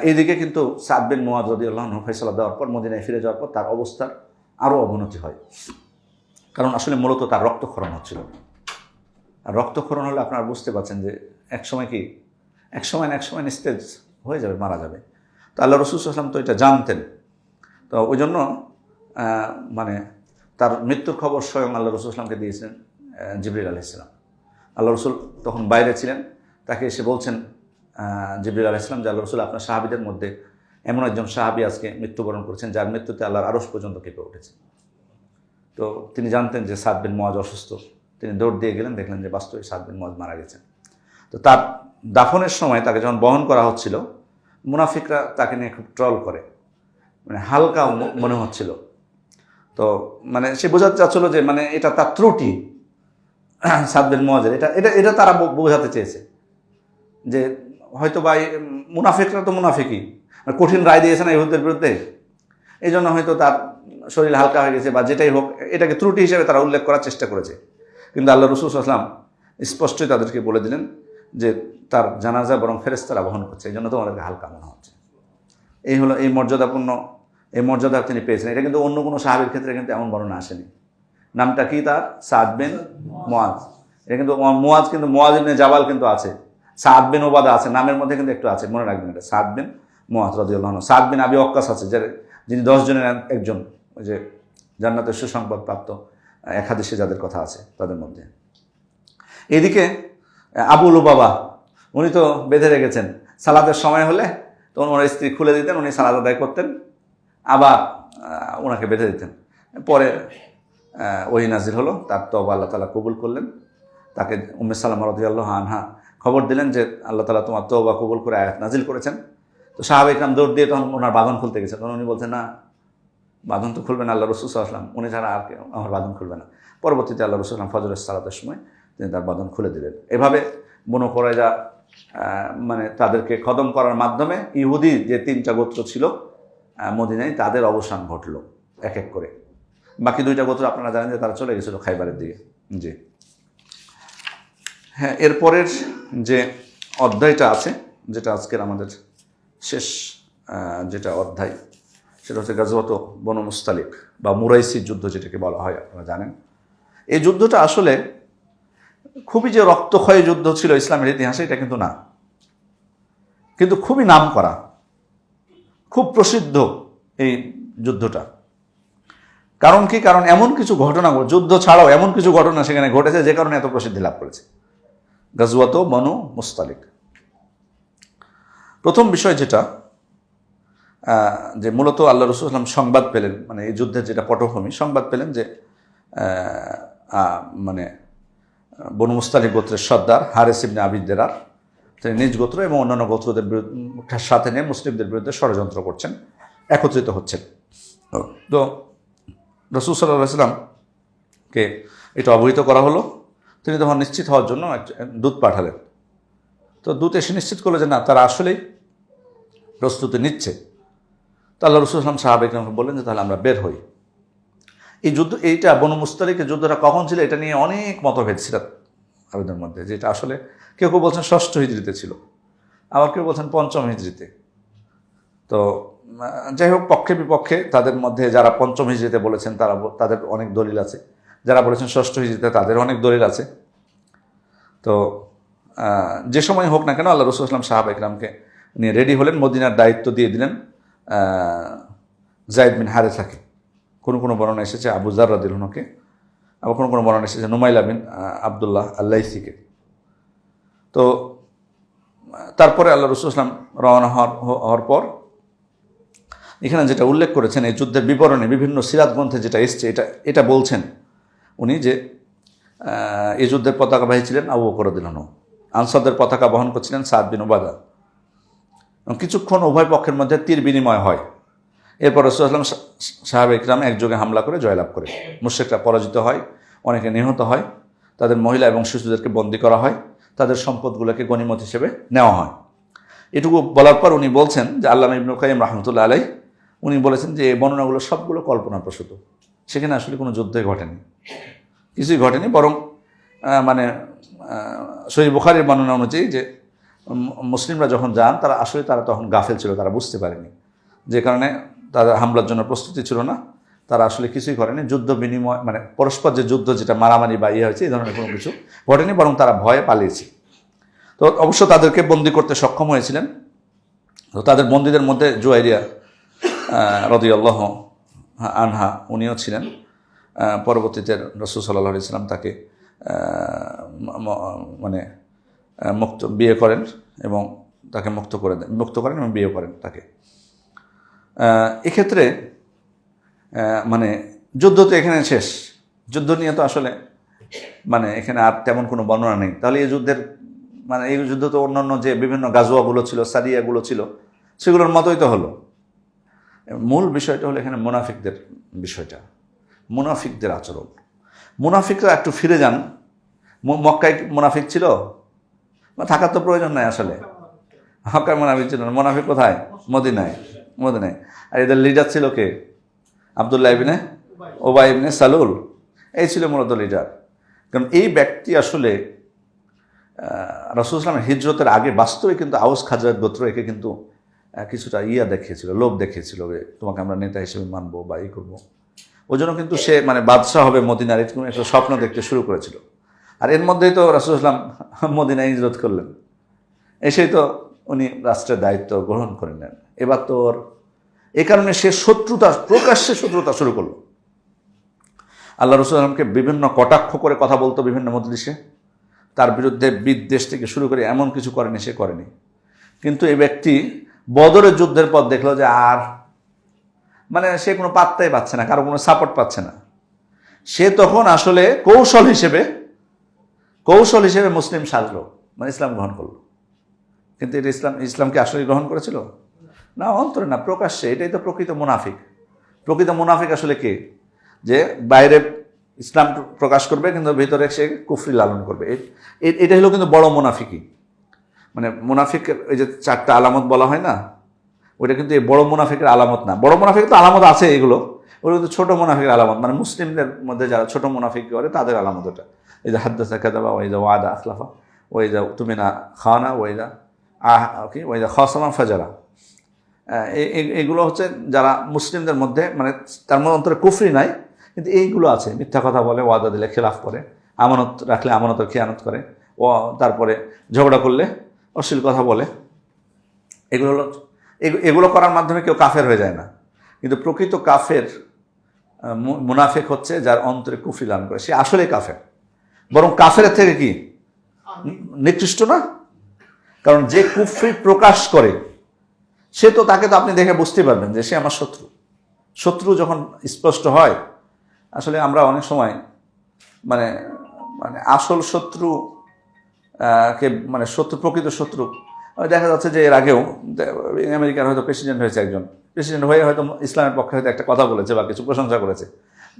এইদিকে কিন্তু সাদ বিন মুআজ রাদিয়াল্লাহু আনহু ফয়সালা দেওয়ার পর মদিনায় ফিরে যাওয়ার পর তার অবস্থার আরও অবনতি হয়। কারণ আসলে মূলত তার রক্তক্ষরণ হচ্ছিল। আর রক্তক্ষরণ হলে আপনারা বুঝতে পারছেন যে এক সময় নিস্তেজ হয়ে যাবে, মারা যাবে। তো আল্লাহ রসুল সাল্লাল্লাহু আলাইহি ওয়াসাল্লাম তো এটা জানতেন। তো ওই জন্য মানে তার মৃত্যুর খবর স্বয়ং আল্লাহ রসুল সাল্লামকে দিয়েছেন জিবরিল আলাইহিস সালাম। আল্লাহ রসুল তখন বাইরে ছিলেন, তাকে এসে বলছেন জিবরিল আলাইহিস সালাম যে আল্লাহ রসুল, আপনার সাহাবীদের মধ্যে এমন একজন সাহাবী আজকে মৃত্যুবরণ করেছেন যার মৃত্যুতে আল্লাহর আরশ পর্যন্ত কেঁপে উঠেছে। তো তিনি জানতেন যে সাদ বিন মুআজ অসুস্থ। তিনি দৌড় দিয়ে গেলেন, দেখলেন যে বাস্তবে সাদ বিন মুআজ মারা গেছেন। তো তার দাফনের সময় তাকে যখন বহন করা হচ্ছিল, মুনাফিকরা তাকে নিয়ে খুব ট্রল করে, মানে হালকা মনে হচ্ছিল। তো মানে সে বোঝাতে চাচ্ছিল যে মানে এটা তার ত্রুটি, সাদ বিন মুআজের এটা তারা বোঝাতে চেয়েছে যে হয়তো বা মুনাফিকরা তো মুনাফিকই, কঠিন রায় দিয়েছে না ইহুদের বিরুদ্ধে, এই জন্য হয়তো তার শরীর হালকা হয়ে গেছে বা যেটাই হোক, এটাকে ত্রুটি হিসেবে তারা উল্লেখ করার চেষ্টা করেছে। কিন্তু আল্লাহ রসুল সাল্লাল্লাহু আলাইহি ওয়াসাল্লাম স্পষ্টই তাদেরকে বলে দিলেন যে তার জানাজা বরং ফেরেশতারা বহন করছে, এই জন্য তোমাদেরকে হালকা মনে হচ্ছে। এই হলো এই মর্যাদা তিনি পেয়েছেন। এটা কিন্তু অন্য কোনো সাহাবীর ক্ষেত্রে কিন্তু এমন বর্ণনা আসেনি। নামটা কি তার? সাদ বিন মুআজ। এটা কিন্তু মুআজ, কিন্তু মুআজ ইবনে জাবাল কিন্তু আছে, সাদ বিন ওবাদা আছে, নামের মধ্যে কিন্তু একটু আছে, মনে রাখবেন এটা সাদ বিন মুআজ রাদিয়াল্লাহু আনহু। সাদ বিন আবি ওয়াক্কাস আছে, যিনি 10 জনের একজন, ওই যে জান্নাতের সুসংবাদ প্রাপ্ত এক হাদিসে যাদের কথা আছে তাদের মধ্যে। এদিকে আবু লুবাবা, উনি তো বেঁধে রেখেছেন, সালাতের সময় হলে তখন ওনার স্ত্রী খুলে দিতেন, উনি সালাত আদায় করতেন, আবার ওনাকে বেঁধে দিতেন। পরে ওহী নাজিল হলো, তার তওবা আল্লাহ তাআলা কবুল করলেন। তাকে উম্মে সালামা রাদিয়াল্লাহু আনহা খবর দিলেন যে আল্লাহ তাআলা তোমার তওবা কবুল করে আয়াত নাজিল করেছেন। তো সাহাবায়ে কেরাম দৌড় দিয়ে তখন ওনার বাঁধন খুলতে গেছেন। তখন উনি বলছেন, না, বাঁধন তো খুলবেন আল্লাহ রসুল সাল্লাল্লাহু আলাইহি ওয়াসাল্লাম, উনি ছাড়া আর কেউ আমার বাঁধন খুলবে না। পরবর্তীতে আল্লাহ রসুল ফজরের সালাতের সময় তিনি তার বাঁধন খুলে দিলেন। এভাবে বনু কুরাইজা মানে তাদেরকে খতম করার মাধ্যমে ইহুদি যে 3টা গোত্র ছিল মদিনায়, তাদের অবসান ঘটল এক এক করে। বাকি 2টা গোত্র আপনারা জানেন যে তারা চলে গেছিল খাইবারের দিকে। জি হ্যাঁ, এরপরের যে অধ্যায়টা আছে, যেটা আজকের আমাদের শেষ যেটা অধ্যায়, সেটা হচ্ছে গাজওয়াত বনু মুস্তালিক বা মুরাইসি যুদ্ধ যেটাকে বলা হয়, আপনারা জানেন। এই যুদ্ধটা আসলে খুবই যে রক্তক্ষয়ী যুদ্ধ ছিল ইসলামের ইতিহাসে, এটা কিন্তু না, কিন্তু খুবই নাম করা, খুব প্রসিদ্ধ এই যুদ্ধটা। কারণ কি? কারণ এমন কিছু ঘটনা, যুদ্ধ ছাড়াও এমন কিছু ঘটনা সেখানে ঘটেছে যে কারণে এত প্রসিদ্ধি লাভ করেছে গাজওয়াত বনু মুস্তালিক। প্রথম বিষয় যেটা, যে মূলত আল্লাহ রসুল সাল্লাল্লাহু আলাইহি ওয়াসাল্লাম সংবাদ পেলেন, মানে এই যুদ্ধের যেটা পটভূমি, সংবাদ পেলেন যে মানে বনু মুস্তালিক গোত্রের সর্দার হারিস ইবনে আবি দিরার তিনি নিজ গোত্র এবং অন্যান্য গোত্রদের সাথে নিয়ে মুসলিমদের বিরুদ্ধে ষড়যন্ত্র করছেন, একত্রিত হচ্ছেন। তো রাসূল সাল্লাল্লাহু আলাইহি ওয়াসাল্লামকে এটা অবহিত করা হলো। তিনি তখন নিশ্চিত হওয়ার জন্য দূত পাঠালেন। তো দূত এসে নিশ্চিত করলো যে না, তারা আসলেই প্রস্তুতি নিচ্ছে। তো আল্লাহ রসুল সাল্লাল্লাহু আলাইহি ওয়াসাল্লাম সাহাবায়ে কেরামকে বললেন যে তাহলে আমরা বের হই। এই যুদ্ধ, এইটা বনু মুস্তালিকের যুদ্ধটা কখন ছিল এটা নিয়ে অনেক মতভেদ ছিল আরবদের মধ্যে, যেটা আসলে কেউ কেউ বলছেন 6ষ্ঠ হিজরিতে ছিল, আবার কেউ বলছেন 5ম হিজরিতে। তো যাই হোক, পক্ষে বিপক্ষে তাদের মধ্যে যারা 5ম হিজরিতে বলেছেন তাদের অনেক দলিল আছে, যারা বলেছেন 6ষ্ঠ হিজরিতে তাদের অনেক দলিল আছে। তো যে সময় হোক না কেন, আল্লাহ রসুল সাল্লাল্লাহু আলাইহি ওয়াসাল্লাম সাহাবায়ে কেরামকে নিয়ে রেডি হলেন, মদিনার দায়িত্ব দিয়ে দিলেন যায়েদ বিন হারেসাকে। কোনো বর্ণনা এসেছে আবু যার রাদিয়াল্লাহু আনহুকে, আবার কোনো বর্ণনা এসেছে নুমাইলা বিন আবদুল্লাহ আল-লাইসিকে। তো তারপরে আল্লাহ রসুল সাল্লাল্লাহু আলাইহি ওয়াসাল্লাম রওনা হওয়ার পর এখানে যেটা উল্লেখ করেছেন এই যুদ্ধের বিবরণে, বিভিন্ন সিরাত গ্রন্থে যেটা এসছে, এটা বলছেন উনি যে এই যুদ্ধের পতাকাবাহী ছিলেন আবু বকর রাদিয়াল্লাহু আনহু, আনসারদের পতাকা বহন করছিলেন সাদ বিন উবাদা। কিছুক্ষণ উভয় পক্ষের মধ্যে তীর বিনিময় হয়। এরপর রাসূল সাল্লাল্লাহু আলাইহি ওয়াসাল্লাম সাহাবায়ে কিরাম একযোগে হামলা করে জয়লাভ করে। মুশরিকরা পরাজিত হয়, অনেকে নিহত হয়, তাদের মহিলা এবং শিশুদেরকে বন্দী করা হয়, তাদের সম্পদগুলোকে গনিমত হিসেবে নেওয়া হয়। এটুকু বলার পর উনি বলছেন যে আল্লামা ইবনুল কাইয়্যিম রাহমাতুল্লাহ আলাইহি উনি বলেছেন যে এই বর্ণনাগুলো সবগুলো কল্পনাপ্রসূত, সেখানে আসলে কোনো যুদ্ধই ঘটেনি, কিছুই ঘটেনি। বরং মানে সহিহ বুখারীর বর্ণনা অনুযায়ী যে মুসলিমরা যখন যান তারা তখন গাফেল ছিল, তারা বুঝতে পারেনি, যে কারণে তাদের হামলার জন্য প্রস্তুতি ছিল না, তারা আসলে কিছুই করেনি, যুদ্ধ বিনিময় মানে পরস্পর যে যুদ্ধ যেটা মারামারি বা ইয়ে হয়েছে এই ধরনের কোনো কিছু ঘটেনি, বরং তারা ভয়ে পালিয়েছে। তো অবশ্য তাদেরকে বন্দি করতে সক্ষম হয়েছিলেন। তো তাদের বন্দীদের মধ্যে জুয়াইরিয়া রাদিয়াল্লাহু আনহা উনিও ছিলেন। পরবর্তীতে রাসূল সাল্লাল্লাহু আলাইহি ওয়াসাল্লাম তাকে মানে বিয়ে করেন এবং তাকে মুক্ত করেন এবং বিয়ে করেন তাকে। এক্ষেত্রে মানে যুদ্ধ তো এখানে শেষ, যুদ্ধ নিয়ে তো আসলে মানে এখানে আর তেমন কোনো বর্ণনা নেই। তাহলে এই যুদ্ধের মানে এই যুদ্ধ তো অন্যান্য যে বিভিন্ন গাজওয়াগুলো ছিল, সারিয়াগুলো ছিল, সেগুলোর মতোই তো হলো। মূল বিষয়টা হলো এখানে মুনাফিকদের বিষয়টা, মুনাফিকদের আচরণ। মুনাফিকরা একটু ফিরে যান, মক্কায় মুনাফিক ছিল, থাকার তো প্রয়োজন নাই আসলে। মক্কায় মুনাফিক ছিল না, মুনাফিক কোথায়? মদিনায়। আর এদের লিডার ছিল কে? আব্দুল্লাহ ইবনে উবাই ইবনে সালুল, এই ছিল মূলত লিডার। কারণ এই ব্যক্তি আসলে রাসূল সাল্লাল্লাহু আলাইহি ওয়াসাল্লামের হিজরতের আগে বাস্তবে কিন্তু আউস খাজরাজ গোত্র একে কিন্তু কিছুটা দেখিয়েছিল, লোভ দেখিয়েছিল, তোমাকে আমরা নেতা হিসেবে মানবো বা এই করবো। ওই জন্য কিন্তু সে মানে বাদশাহ হবে মদিনার এরকম একটা স্বপ্ন দেখতে শুরু করেছিল। আর এর মধ্যেই তো রাসূল সাল্লাল্লাহু আলাইহি ওয়াসাল্লাম মদিনায় হিজরত করলেন, এসেই তো উনি রাষ্ট্রের দায়িত্ব গ্রহণ করে নেন। এবার তো এই কারণে সে প্রকাশ্যে শত্রুতা শুরু করলো। আল্লাহ রাসূল সাল্লাল্লাহু আলাইহি ওয়াসাল্লামকে বিভিন্ন কটাক্ষ করে কথা বলতো বিভিন্ন মজলিসে, তার বিরুদ্ধে বিদ্বেষ থেকে শুরু করে এমন কিছু করেনি। কিন্তু এই ব্যক্তি বদরের যুদ্ধের পর দেখলো যে আর মানে সে কোনো পাত্তাই পাচ্ছে না, কারো কোনো সাপোর্ট পাচ্ছে না। সে তখন আসলে কৌশল হিসেবে মুসলিম সাজলো, মানে ইসলাম গ্রহণ করলো। কিন্তু এটা ইসলামকে আসলে গ্রহণ করেছিল না, অন্তরে না, প্রকাশ্যে। এটাই তো প্রকৃত মুনাফিক আসলে কে? যে বাইরে ইসলাম প্রকাশ করবে কিন্তু ভিতরে সে কুফরি লালন করবে। এটা হলো কিন্তু বড় মুনাফিকি। মানে মুনাফিকের ওই যে 4টা আলামত বলা হয় না, ওইটা কিন্তু এই বড় মুনাফিকের আলামত না। বড় মুনাফিকের তো আলামত আছে এগুলো, ওগুলো কিন্তু ছোটো মুনাফিকের আলামত। মানে মুসলিমদের মধ্যে যারা ছোটো মুনাফিক করে তাদের আলামত ওটা। এই যে হাদ্দাসা কাযাবা, ওই যে ওয়াদা আখলাফা, ওই যে তুমিনা খানা, ওই যে ওই যে খাসামা ফাজারা। এগুলো হচ্ছে যারা মুসলিমদের মধ্যে মানে তার মধ্যে অন্তরে কুফরি নাই, কিন্তু এইগুলো আছে। মিথ্যা কথা বলে, ওয়াদা দিলে খেলাফ করে, আমানত রাখলে আমানতের খেয়ানত করে, ও তারপরে ঝগড়া করলে অশ্লীল কথা বলে। এগুলো করার মাধ্যমে কেউ কাফের হয়ে যায় না। কিন্তু প্রকৃত কাফের মুনাফিক হচ্ছে যার অন্তরে কুফরি লালন করে, সে আসলে কাফের। বরং কাফের থেকে কি নিকৃষ্ট না? কারণ যে কুফরি প্রকাশ করে সে তো তাকে তো আপনি দেখে বুঝতে পারবেন যে সে আমার শত্রু যখন স্পষ্ট হয়। আসলে আমরা অনেক সময় মানে আসল শত্রু কে মানে প্রকৃত শত্রু দেখা যাচ্ছে যে এর আগেও আমেরিকার হয়তো প্রেসিডেন্ট হয়েছে একজন, প্রেসিডেন্ট হয়ে হয়তো ইসলামের পক্ষে হয়তো একটা কথা বলেছে বা কিছু প্রশংসা করেছে,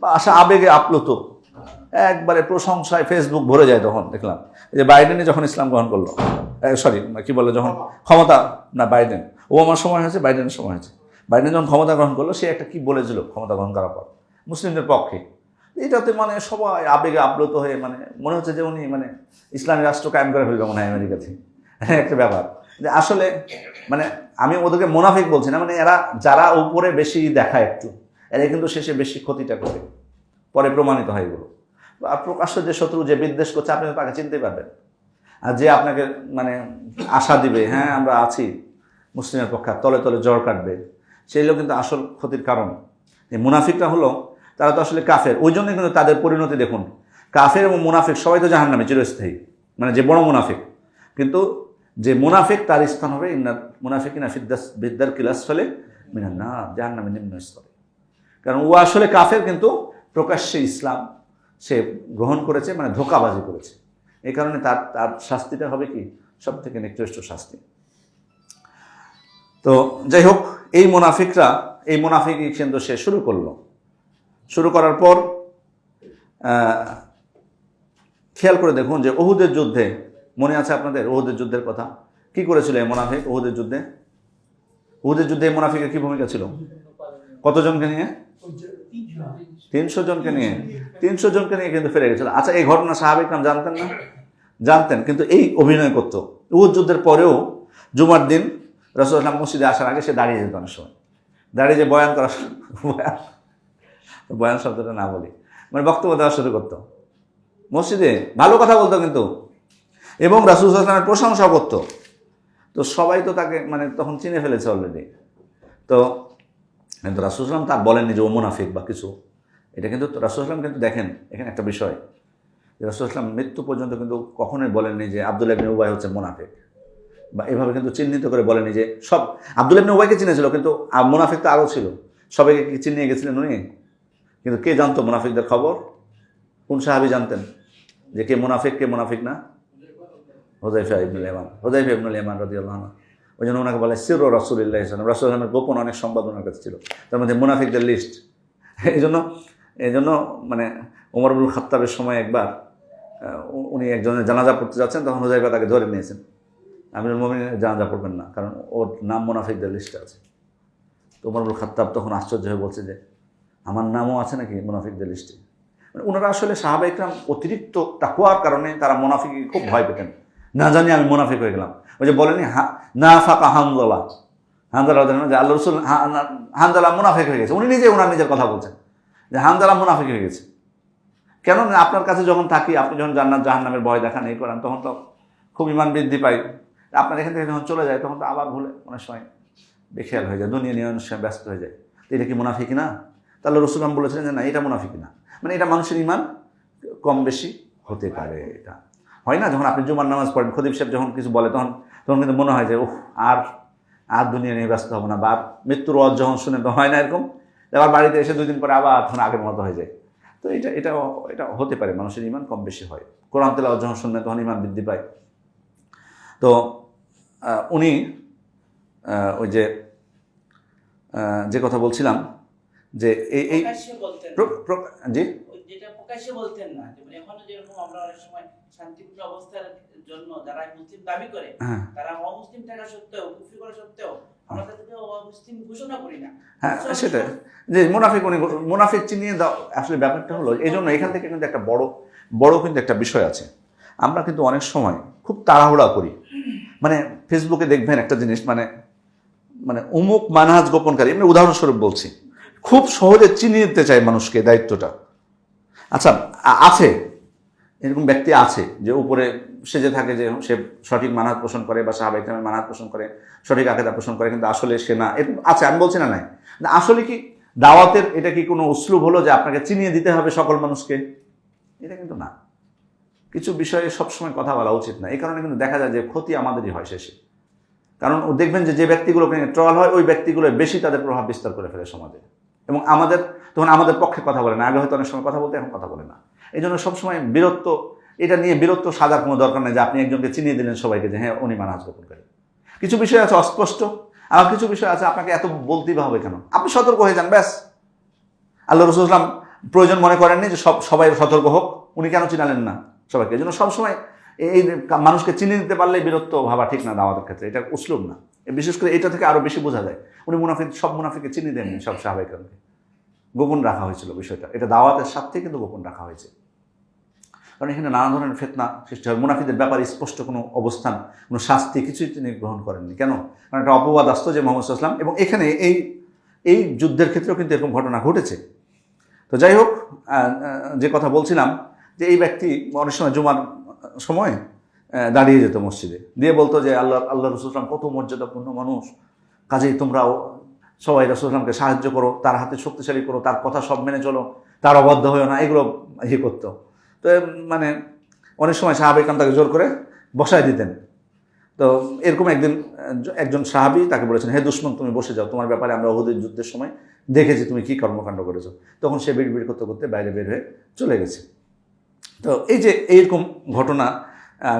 বা আবেগে আপ্লুত একবারে প্রশংসায় ফেসবুক ভরে যায়। তখন দেখলাম এই যে বাইডেনই যখন ইসলাম গ্রহণ করলো, যখন ক্ষমতা না বাইডেন, ওবামার সময় হয়েছে, বাইডেনের সময় হয়েছে, বাইডেন যখন ক্ষমতা গ্রহণ করলো সে একটা কি বলেছিল ক্ষমতা গ্রহণ করার পর মুসলিমদের পক্ষে। এটাতে মানে সবাই আবেগে আপ্লুত হয়ে মানে মনে হচ্ছে যে উনি মানে ইসলামী রাষ্ট্র কায়েম করে ফেলবে মনে হয় আমেরিকাতে, একটা ব্যাপার। যে আসলে মানে আমি ওদেরকে মুনাফিক বলছি না, মানে এরা যারা উপরে বেশি দেখায় একটু, এরা কিন্তু শেষে বেশি ক্ষতিটা করে, পরে প্রমাণিত হয় এগুলো। আর প্রকাশ্য যে শত্রু যে বিদ্বেষ করছে আপনি তো তাকে চিনতে পারবেন। আর যে আপনাকে মানে আশা দিবে হ্যাঁ আমরা আছি মুসলিমের পক্ষে, তলে তলে জ্বর কাটবে, সেইগুলো কিন্তু আসল ক্ষতির কারণ। এই মুনাফিকরা হলো তারা তো আসলে কাফের। ওই জন্য কিন্তু তাদের পরিণতি দেখুন, কাফের এবং মুনাফিক সবাই তো জাহান্নামে চিরস্থায়ী, মানে যে বড় মুনাফিক। কিন্তু যে মুনাফিক তার স্থান হবে ইন্নাল মুনাফিকিনা ফিদ-দারকিল আসফালি মিনান নার, জাহান্নামে নিম্ন স্তরে। কারণ ও আসলে কাফের, কিন্তু প্রকাশ্যে ইসলাম সে গ্রহণ করেছে, মানে ধোঁকাবাজি করেছে। এই কারণে তার শাস্তিটা হবে কি সব থেকে নিকৃষ্ট শাস্তি। তো যাই হোক, এই মুনাফিকই কিন্তু সে শুরু করার পর খেয়াল করে দেখুন যে উহুদের যুদ্ধে মনে আছে আপনাদের উহুদের যুদ্ধের কথা, কি করেছিল এই মুনাফিক? উহুদের যুদ্ধে এই মুনাফিকের কি ভূমিকা ছিল? কতজনকে নিয়ে? 300 জনকে নিয়ে কিন্তু ফিরে গেছিল। আচ্ছা, এই ঘটনা সাহাবায়ে কেরাম জানতেন না? জানতেন, কিন্তু এই অভিনয় করতো। উহুদ যুদ্ধের পরেও জুমার দিন রাসূলুল্লাহ মসজিদে আসার আগে সে দাঁড়িয়ে যেত, অনেক সময় দাঁড়িয়ে যে বয়ান করা বয়ান শব্দটা না বলি, মানে বক্তব্য দেওয়া শুরু করতো মসজিদে, ভালো কথা বলতো কিন্তু, এবং রাসূল সাল্লাল্লাহু আলাইহি ওয়াসাল্লামের প্রশংসা করতো। তো সবাই তো তাকে মানে তখন চিনে ফেলেছে অলরেডি। তো কিন্তু রাসূল সাল্লাল্লাহু আলাইহি ওয়াসাল্লাম তার বলেননি যে ও মুনাফিক বা কিছু, এটা কিন্তু রাসূল সাল্লাল্লাহু আলাইহি ওয়াসাল্লাম কিন্তু দেখেন এখানে একটা বিষয়, রাসূল সাল্লাল্লাহু আলাইহি ওয়াসাল্লাম মৃত্যু পর্যন্ত কিন্তু কখনোই বলেননি যে আব্দুল্লাহ ইবনে উবাই হচ্ছে মুনাফিক, বা এভাবে কিন্তু চিহ্নিত করে বলেনি যে সব আব্দুল্লাহ ইবনে উবাইকে চিনেছিল, কিন্তু মুনাফিক তো আরও ছিল, সবাইকে কি চিনিয়ে গেছিলেন উনি? কিন্তু কে জানতো মুনাফিকদের খবর? কোন সাহাবী জানতেন যে কে মুনাফিক না? হুযায়ফা ইবনুল ইয়ামান রাদিয়াল্লাহু আনহু। ওই জন্য ওনাকে বলে সিররু রাসূলিল্লাহি সাল্লাল্লাহু আলাইহি ওয়াসাল্লাম, রাসূল সাল্লাল্লাহু আলাইহি ওয়াসাল্লামের গোপন অনেক সংবাদ ওনার কাছে ছিল, তার মধ্যে মুনাফিকদের লিস্ট। এই জন্য মানে ওমর ইবনুল খাত্তাবের সময় একবার উনি একজনের জানাজা পড়তে যাচ্ছেন, তখন হুযায়ফা তাকে ধরে নিয়েছেন, আমিরুল মুমিনিনের জানাজা পড়বেন না, কারণ ওর নাম মুনাফিকদের লিস্টে আছে। তো ওমর ইবনুল খাত্তাব তখন আশ্চর্য হয়ে বলছে যে আমার নামও আছে নাকি মুনাফিকদের লিস্টে? মানে ওনারা আসলে সাহাবা ইকরাম অতিরিক্ত তাকওয়ার কারণে তারা মুনাফিককে খুব ভয় পেতেন, না জানি আমি মুনাফিক হয়ে গেলাম। ওই যে বলেনি নাফাকা হানজালা যে আল্লাহ রাসূল হানজালা মুনাফিক হয়ে গেছে, উনি নিজে ওনার নিজের কথা বলছেন যে হানজালা মুনাফিক হয়ে গেছে। কেন না, আপনার কাছে যখন থাকি, আপনি যখন জান্নাত জাহান্নামের ভয় দেখান, এই করেন, তখন তো খুব ইমান বৃদ্ধি পাই। আপনার এখান থেকে যখন চলে যায় তখন তো আবার ভুলে অনেক সময় বেখেয়াল হয়ে যায়, দুনিয়া নিয়ে অনেক সময় ব্যস্ত হয়ে যায়। এটা কি মুনাফিকি না? তাহলে রাসূল বলেছিলেন যে না, এটা মুনাফিকি না, মানে এটা মানুষের ইমান কম বেশি হতে পারে। এটা হয় না, যখন আপনি জুমার নামাজ পড়েন, খতিব সাহেব যখন কিছু বলে তখন কিন্তু মনে হয় যে উফ, আর দুনিয়া নিয়ে ব্যস্ত হবো না, বা মৃত্যুর ওয়াজ যখন শুনে তো হয় না এরকম, আবার বাড়িতে এসে 2 দিন পরে আবার তখন আগের মতো হয়ে যায়। তো এটা হতে পারে, মানুষের ইমান কম বেশি হয়। কোরআন তেলাওয়াত যখন শুনবেন তখন ইমান বৃদ্ধি পায়। তো উনি ওই যে কথা বলছিলাম যে এই জি যেটা প্রকাশ্যে বলতেন না, যেমন এখনো যেরকম আমরা অনেক সময় শান্তিপূর্ণ অবস্থার জন্য যারা মুসলিম দাবি করে, তারা অমুসলিম থাকা সত্ত্বেও, কুফরি করা সত্ত্বেও আমরা তাদেরকে অমুসলিম ঘোষণা করি না। হ্যাঁ, সেটা যে মুনাফিক চিনিয়ে দাও। আসলে ব্যাপারটা হলো এই জন্য এখান থেকে কিন্তু একটা বড় কিন্তু একটা বিষয় আছে। আমরা কিন্তু অনেক সময় খুব তাড়াহুড়া করি, মানে ফেসবুকে দেখবেন একটা জিনিস, মানে অমুক মানহাজ গোপনকারী, এমনি উদাহরণস্বরূপ বলছি, খুব সহজে চিনিয়ে দিতে চায় মানুষকে দায়িত্বটা। আচ্ছা, আছে এরকম ব্যক্তি আছে যে উপরে সেজে থাকে যে সে সঠিক মানহাজ পোষণ করে বা সাহাবা ইকরামের মানহাজ পোষণ করে, সঠিক আকীদা পোষণ করে, কিন্তু আসলে সে না। এরকম আছে, আমি বলছি না নাই। আসলে কি দাওয়াতের এটা কি কোনো উসলুব হলো যে আপনাকে চিনিয়ে দিতে হবে সকল মানুষকে? এটা কিন্তু না। কিছু বিষয়ে সবসময় কথা বলা উচিত না। এই কারণে কিন্তু দেখা যায় যে ক্ষতি আমাদেরই হয় শেষে। কারণ দেখবেন যে ব্যক্তিগুলো ট্রল হয়, ওই ব্যক্তিগুলো বেশি তাদের প্রভাব বিস্তার করে ফেলে সমাজে, এবং তখন আমাদের পক্ষে কথা বলে না। আগে হয়তো অনেক সময় কথা বলতে, এখন কথা বলে না। এই জন্য সবসময় এটা নিয়ে বীরত্ব সাজার কোনো দরকার নেই যে আপনি একজনকে চিনিয়ে দিলেন সবাইকে যে হ্যাঁ উনি মানহাজ গোপনকারী। কিছু বিষয় আছে অস্পষ্ট, আর কিছু বিষয় আছে আপনাকে এত বলতেই হবে কেন? আপনি সতর্ক হয়ে যান, ব্যাস। আল্লাহ রাসূল সাল্লাল্লাহু আলাইহি ওয়াসাল্লাম প্রয়োজন মনে করেননি যে সবাই সতর্ক হোক, উনি কেন চিনালেন না সবাইকে? এই জন্য সবসময় এই মানুষকে চিনিয়ে দিতে পারলেই বীরত্ব ভাবা ঠিক না দাওয়াতের ক্ষেত্রে, এটা উসলুব না। বিশেষ করে এটা থেকে আরো বেশি বোঝা যায় উনি সব মুনাফিককে চিনিয়ে দেননি, সব সাহাবায়ে কেরামকে গোপন রাখা হয়েছিল বিষয়টা। এটা দাওয়াতের সাথে কিন্তু গোপন রাখা হয়েছে, কারণ এখানে নানা ধরনের ফিতনা সৃষ্টি হয়। মুনাফিকদের ব্যাপারে স্পষ্ট কোনো অবস্থান, কোনো শাস্তি কিছুই তিনি গ্রহণ করেননি। কেন? কারণ একটা অপবাদ আসতো যে মুহাম্মদ সাল্লাল্লাহু আলাইহি ওয়াসাল্লাম, এবং এখানে এই যুদ্ধের ক্ষেত্রেও কিন্তু এরকম ঘটনা ঘটেছে। তো যাই হোক, যে কথা বলছিলাম যে এই ব্যক্তি অনেক সময় জুমার সময় দাঁড়িয়ে যেত মসজিদে, দিয়ে বলতো যে আল্লাহ রাসূল সাল্লাল্লাহু আলাইহি ওয়াসাল্লাম কত মর্যাদাপূর্ণ মানুষ, কাজেই তোমরাও সবাই রাসূল সাল্লাল্লাহু আলাইহি ওয়াসাল্লামকে সাহায্য করো, তার হাতে শক্তিশালী করো, তার কথা সব মেনে চলো, তার অবাধ্য হয়েও না, এগুলো করতো। তো মানে অনেক সময় সাহাবায়ে কেরাম তাকে জোর করে বসায় দিতেন। তো এরকম একজন সাহাবী তাকে বলেছেন, হে দুশমন, তুমি বসে যাও, তোমার ব্যাপারে আমরা উহুদের যুদ্ধের সময় দেখেছি তুমি কি কর্মকাণ্ড করেছো। তখন সে বিড়বিড় করতে করতে বাইরে বের হয়ে চলে গেছে। তো এই যে এইরকম ঘটনা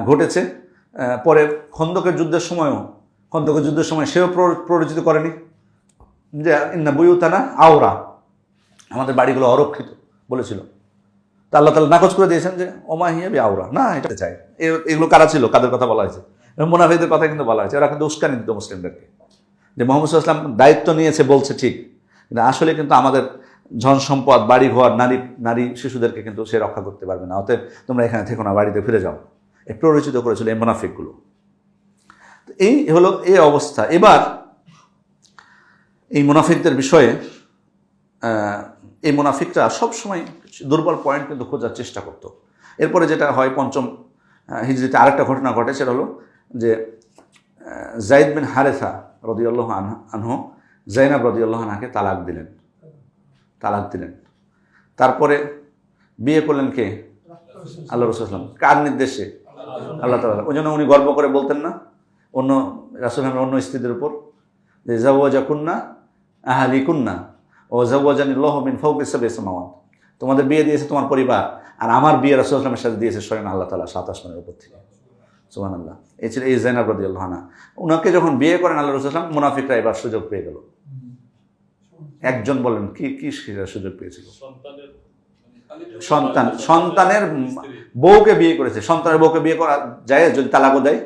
ঘটেছে। পরে খন্দকের যুদ্ধের সময় সেও প্ররোচিত করেনি যে ইন্না বুয়ুতানা আওরা, আমাদের বাড়িগুলো অরক্ষিত বলেছিল। তা আল্লাহ তাআলা নাকচ করে দিয়েছেন যে ওমা হিয়া বিআওরা, না এটা চাই। এগুলো কারা ছিল, কাদের কথা বলা হয়েছে? মুনাফিকদের কথা কিন্তু বলা হয়েছে। ওরা কিন্তু উস্কানি দিত মুসলিমদেরকে, যে মুহাম্মদ সাল্লাল্লাহু আলাইহি ওয়াসাল্লাম দায়িত্ব নিয়েছে বলছে ঠিক, কিন্তু আসলে কিন্তু আমাদের ধন সম্পদ, বাড়ি ঘর, নারী শিশুদেরকে কিন্তু সে রক্ষা করতে পারবে না, অতএব তোমরা এখানে থেকো না, বাড়িতে ফিরে যাও। প্ররোচিত করেছিল এই মুনাফিকগুলো। এই হলো এই অবস্থা। এবার এই মুনাফিকদের বিষয়ে এই মুনাফিকরা সবসময় দুর্বল পয়েন্ট কিন্তু খোঁজার চেষ্টা করতো। এরপরে যেটা হয় পঞ্চম হিজরিতে আরেকটা ঘটনা ঘটে, সেটা হলো যে যায়েদ বিন হারেসা রাদিয়াল্লাহু আনহু যায়নাব রাদিয়াল্লাহু আনহাকে তালাক দিলেন। তারপরে বিয়ে করলেন কে? আল্লাহ রাসূল সাল্লাল্লাহু আলাইহি ওয়াসাল্লাম। কার নির্দেশে? আল্লাহ তাআলা। ওই জন্য উনি গর্ব করে বলতেন না অন্য রাসূল অন্য স্ত্রীদের উপর, যে যাওয়াজাকুন্না আহলিকুন্না ও যাওয়াজানিল্লাহু মিন ফাওকি সাব'i সামাওয়াত, তোমাদের বিয়ে দিয়েছে তোমার পরিবার, আর আমার বিয়ে রাসূল সাল্লাল্লাহু আলাইহি ওয়াসাল্লামের সাথে দিয়েছে স্বয়ং আল্লাহ তাআলা 7 আসমানের উপর থেকে। সুবহানাল্লাহ। এই ছিল এই যায়নাব রাদিয়াল্লাহু আনহা। ওনাকে যখন বিয়ে করেন আল্লাহ রাসূল সাল্লাল্লাহু আলাইহি ওয়াসাল্লাম, মুনাফিকরা এবার সুযোগ পেয়ে গেল। একজন বলেন কি সুযোগ পেয়েছিল? সন্তানের বউকে বিয়ে করেছে। সন্তানের বউকে বিয়ে করা যায় যদি তালাকও দেয়?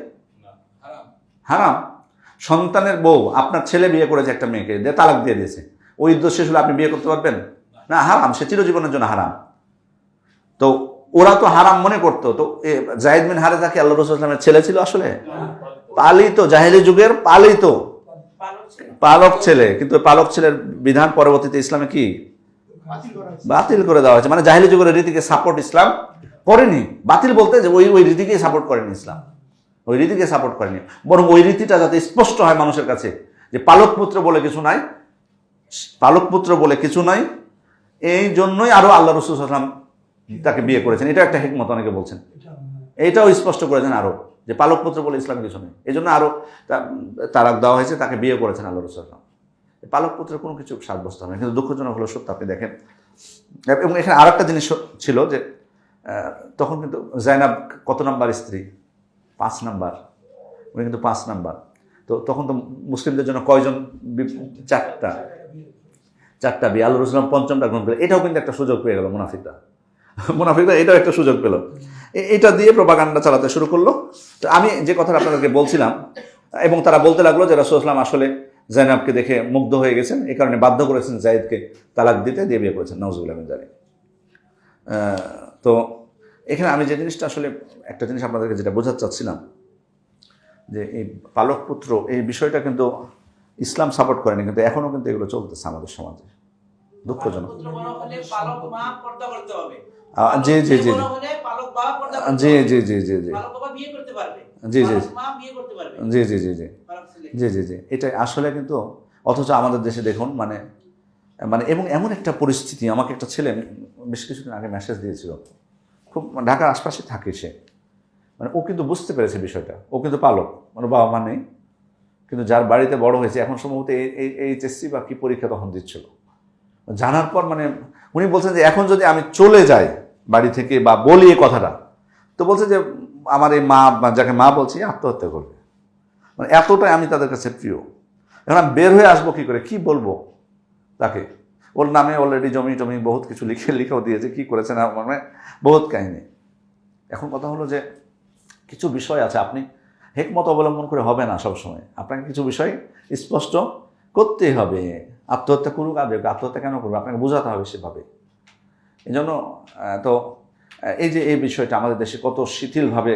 হারাম। সন্তানের বউ, আপনার ছেলে বিয়ে করেছে একটা মেয়েকে, দিয়ে তালাক দিয়ে দিয়েছে, ওই ইদ্যত শেষ হলে আপনি বিয়ে করতে পারবেন না? হারাম, সে চিরজীবনের জন্য হারাম। তো ওরা তো হারাম মনে করতো। তো যায়েদ বিন হারেসা কি আল্লাহ রাসূল সাল্লাল্লাহু আলাইহি ওয়াসাল্লামের ছেলে ছিল? আসলে পালিত, জাহেলি যুগের পালক ছেলে। কিন্তু পালক ছেলের বিধান পরবর্তীতে ইসলামে কি বাতিল করে দেওয়া হয়েছে। মানে জাহেলি যুগের রীতিকে সাপোর্ট ইসলাম করেনি। বাতিল বলতে যে ওই রীতিকে সাপোর্ট করেনি ইসলাম, ওই রীতিকে সাপোর্ট করেনি, বরং ওই রীতিটা যাতে স্পষ্ট হয় মানুষের কাছে যে পালক পুত্র বলে কিছু নাই, এই জন্যই আরো আল্লাহ রাসূল সাল্লাল্লাহু আলাইহি ওয়াসাল্লাম তাকে বিয়ে করেছেন। এটা একটা হিকমত, অনেকে বলছেন। এইটাও স্পষ্ট করেছেন আরো, যে পালক পুত্র বলে ইসলাম কিছু নেই, এই জন্য আরো তালাক দেওয়া হয়েছে, তাকে বিয়ে করেছেন আল্লাহ রাসূল সাল্লাল্লাহু আলাইহি ওয়াসাল্লাম। পালক পুত্রের কোনো কিছু সাব্যস্ত হয় না। কিন্তু দুঃখজনক হলো সত্য, আপনি দেখেন। এবং এখানে আর একটা জিনিস ছিল যে তখন কিন্তু যায়নাব কত নাম্বার স্ত্রী? 5 নাম্বার। উনি কিন্তু 5 নাম্বার। তো তখন তো মুসলিমদের জন্য কয়জন? 4টা বিয়ে। আল্লাহ রাসূল পঞ্চমটা গ্রহণ করে। এটাও কিন্তু একটা সুযোগ পেয়ে গেল মুনাফিকরা এটাও একটা সুযোগ পেল। এটা দিয়ে প্রপাগান্ডা চালাতে শুরু করলো। তো আমি যে কথাটা আপনাদেরকে বলছিলাম, এবং তারা বলতে লাগলো যে রাসূল সাল্লাল্লাহু আলাইহি ওয়াসাল্লাম আসলে যায়নাবকে দেখে মুগ্ধ হয়ে গেছেন, এই কারণে বাধ্য করেছেন যায়েদকে তালাক দিতে, দিয়ে বিয়ে করেছেন। নাউজুবিল্লাহ মিন যালিক। তো এখানে আমি যে জিনিসটা আসলে একটা জিনিস আপনাদেরকে যেটা বোঝাতে চাচ্ছিলাম, যে এই পালক পুত্র এই বিষয়টা কিন্তু ইসলাম সাপোর্ট করেনি, কিন্তু এখনো কিন্তু এগুলো চলতেছে আমাদের সমাজে। দুঃখজনক। জি জি জি জি জি জি জি জি জি জি জি জি জি জি জি এটা আসলে কিন্তু, অথচ আমাদের দেশে দেখুন মানে এবং এমন একটা পরিস্থিতি, আমাকে একটা ছেলে বেশ কিছুদিন আগে মেসেজ দিয়েছিল, খুব ঢাকার আশপাশে থাকে সে, মানে ও কিন্তু বুঝতে পেরেছে বিষয়টা, ও কিন্তু পালক, মানে বাবা মা নেই, কিন্তু যার বাড়িতে বড় হয়েছে, এখন সম্ভবত এইচএসসি বা কি পরীক্ষা তখন দিচ্ছিল, জানার পর মানে উনি বলছেন যে এখন যদি আমি চলে যাই বাড়ি থেকে বা বলি এই কথাটা, তো বলছে যে আমার এই মা, যাকে মা বলছি, আত্মহত্যা করবে। মানে এতটাই আমি তাদের কাছে প্রিয়। এখন আমি বের হয়ে আসবো কি করে, কি বলবো তাকে? ওর নামে অলরেডি জমি টমি বহুত কিছু লিখেও দিয়েছে, কি করেছে না মানে বহুত কাহিনী। এখন কথা হলো যে কিছু বিষয় আছে, আপনি হিকমত অবলম্বন করে হবে না সবসময়, আপনাকে কিছু বিষয় স্পষ্ট করতেই হবে। আত্মহত্যা করুক, আত্মহত্যা কেন করবে, আপনাকে বোঝাতে হবে সেভাবে। এই জন্য তো এই যে এই বিষয়টা আমাদের দেশে কত শিথিলভাবে,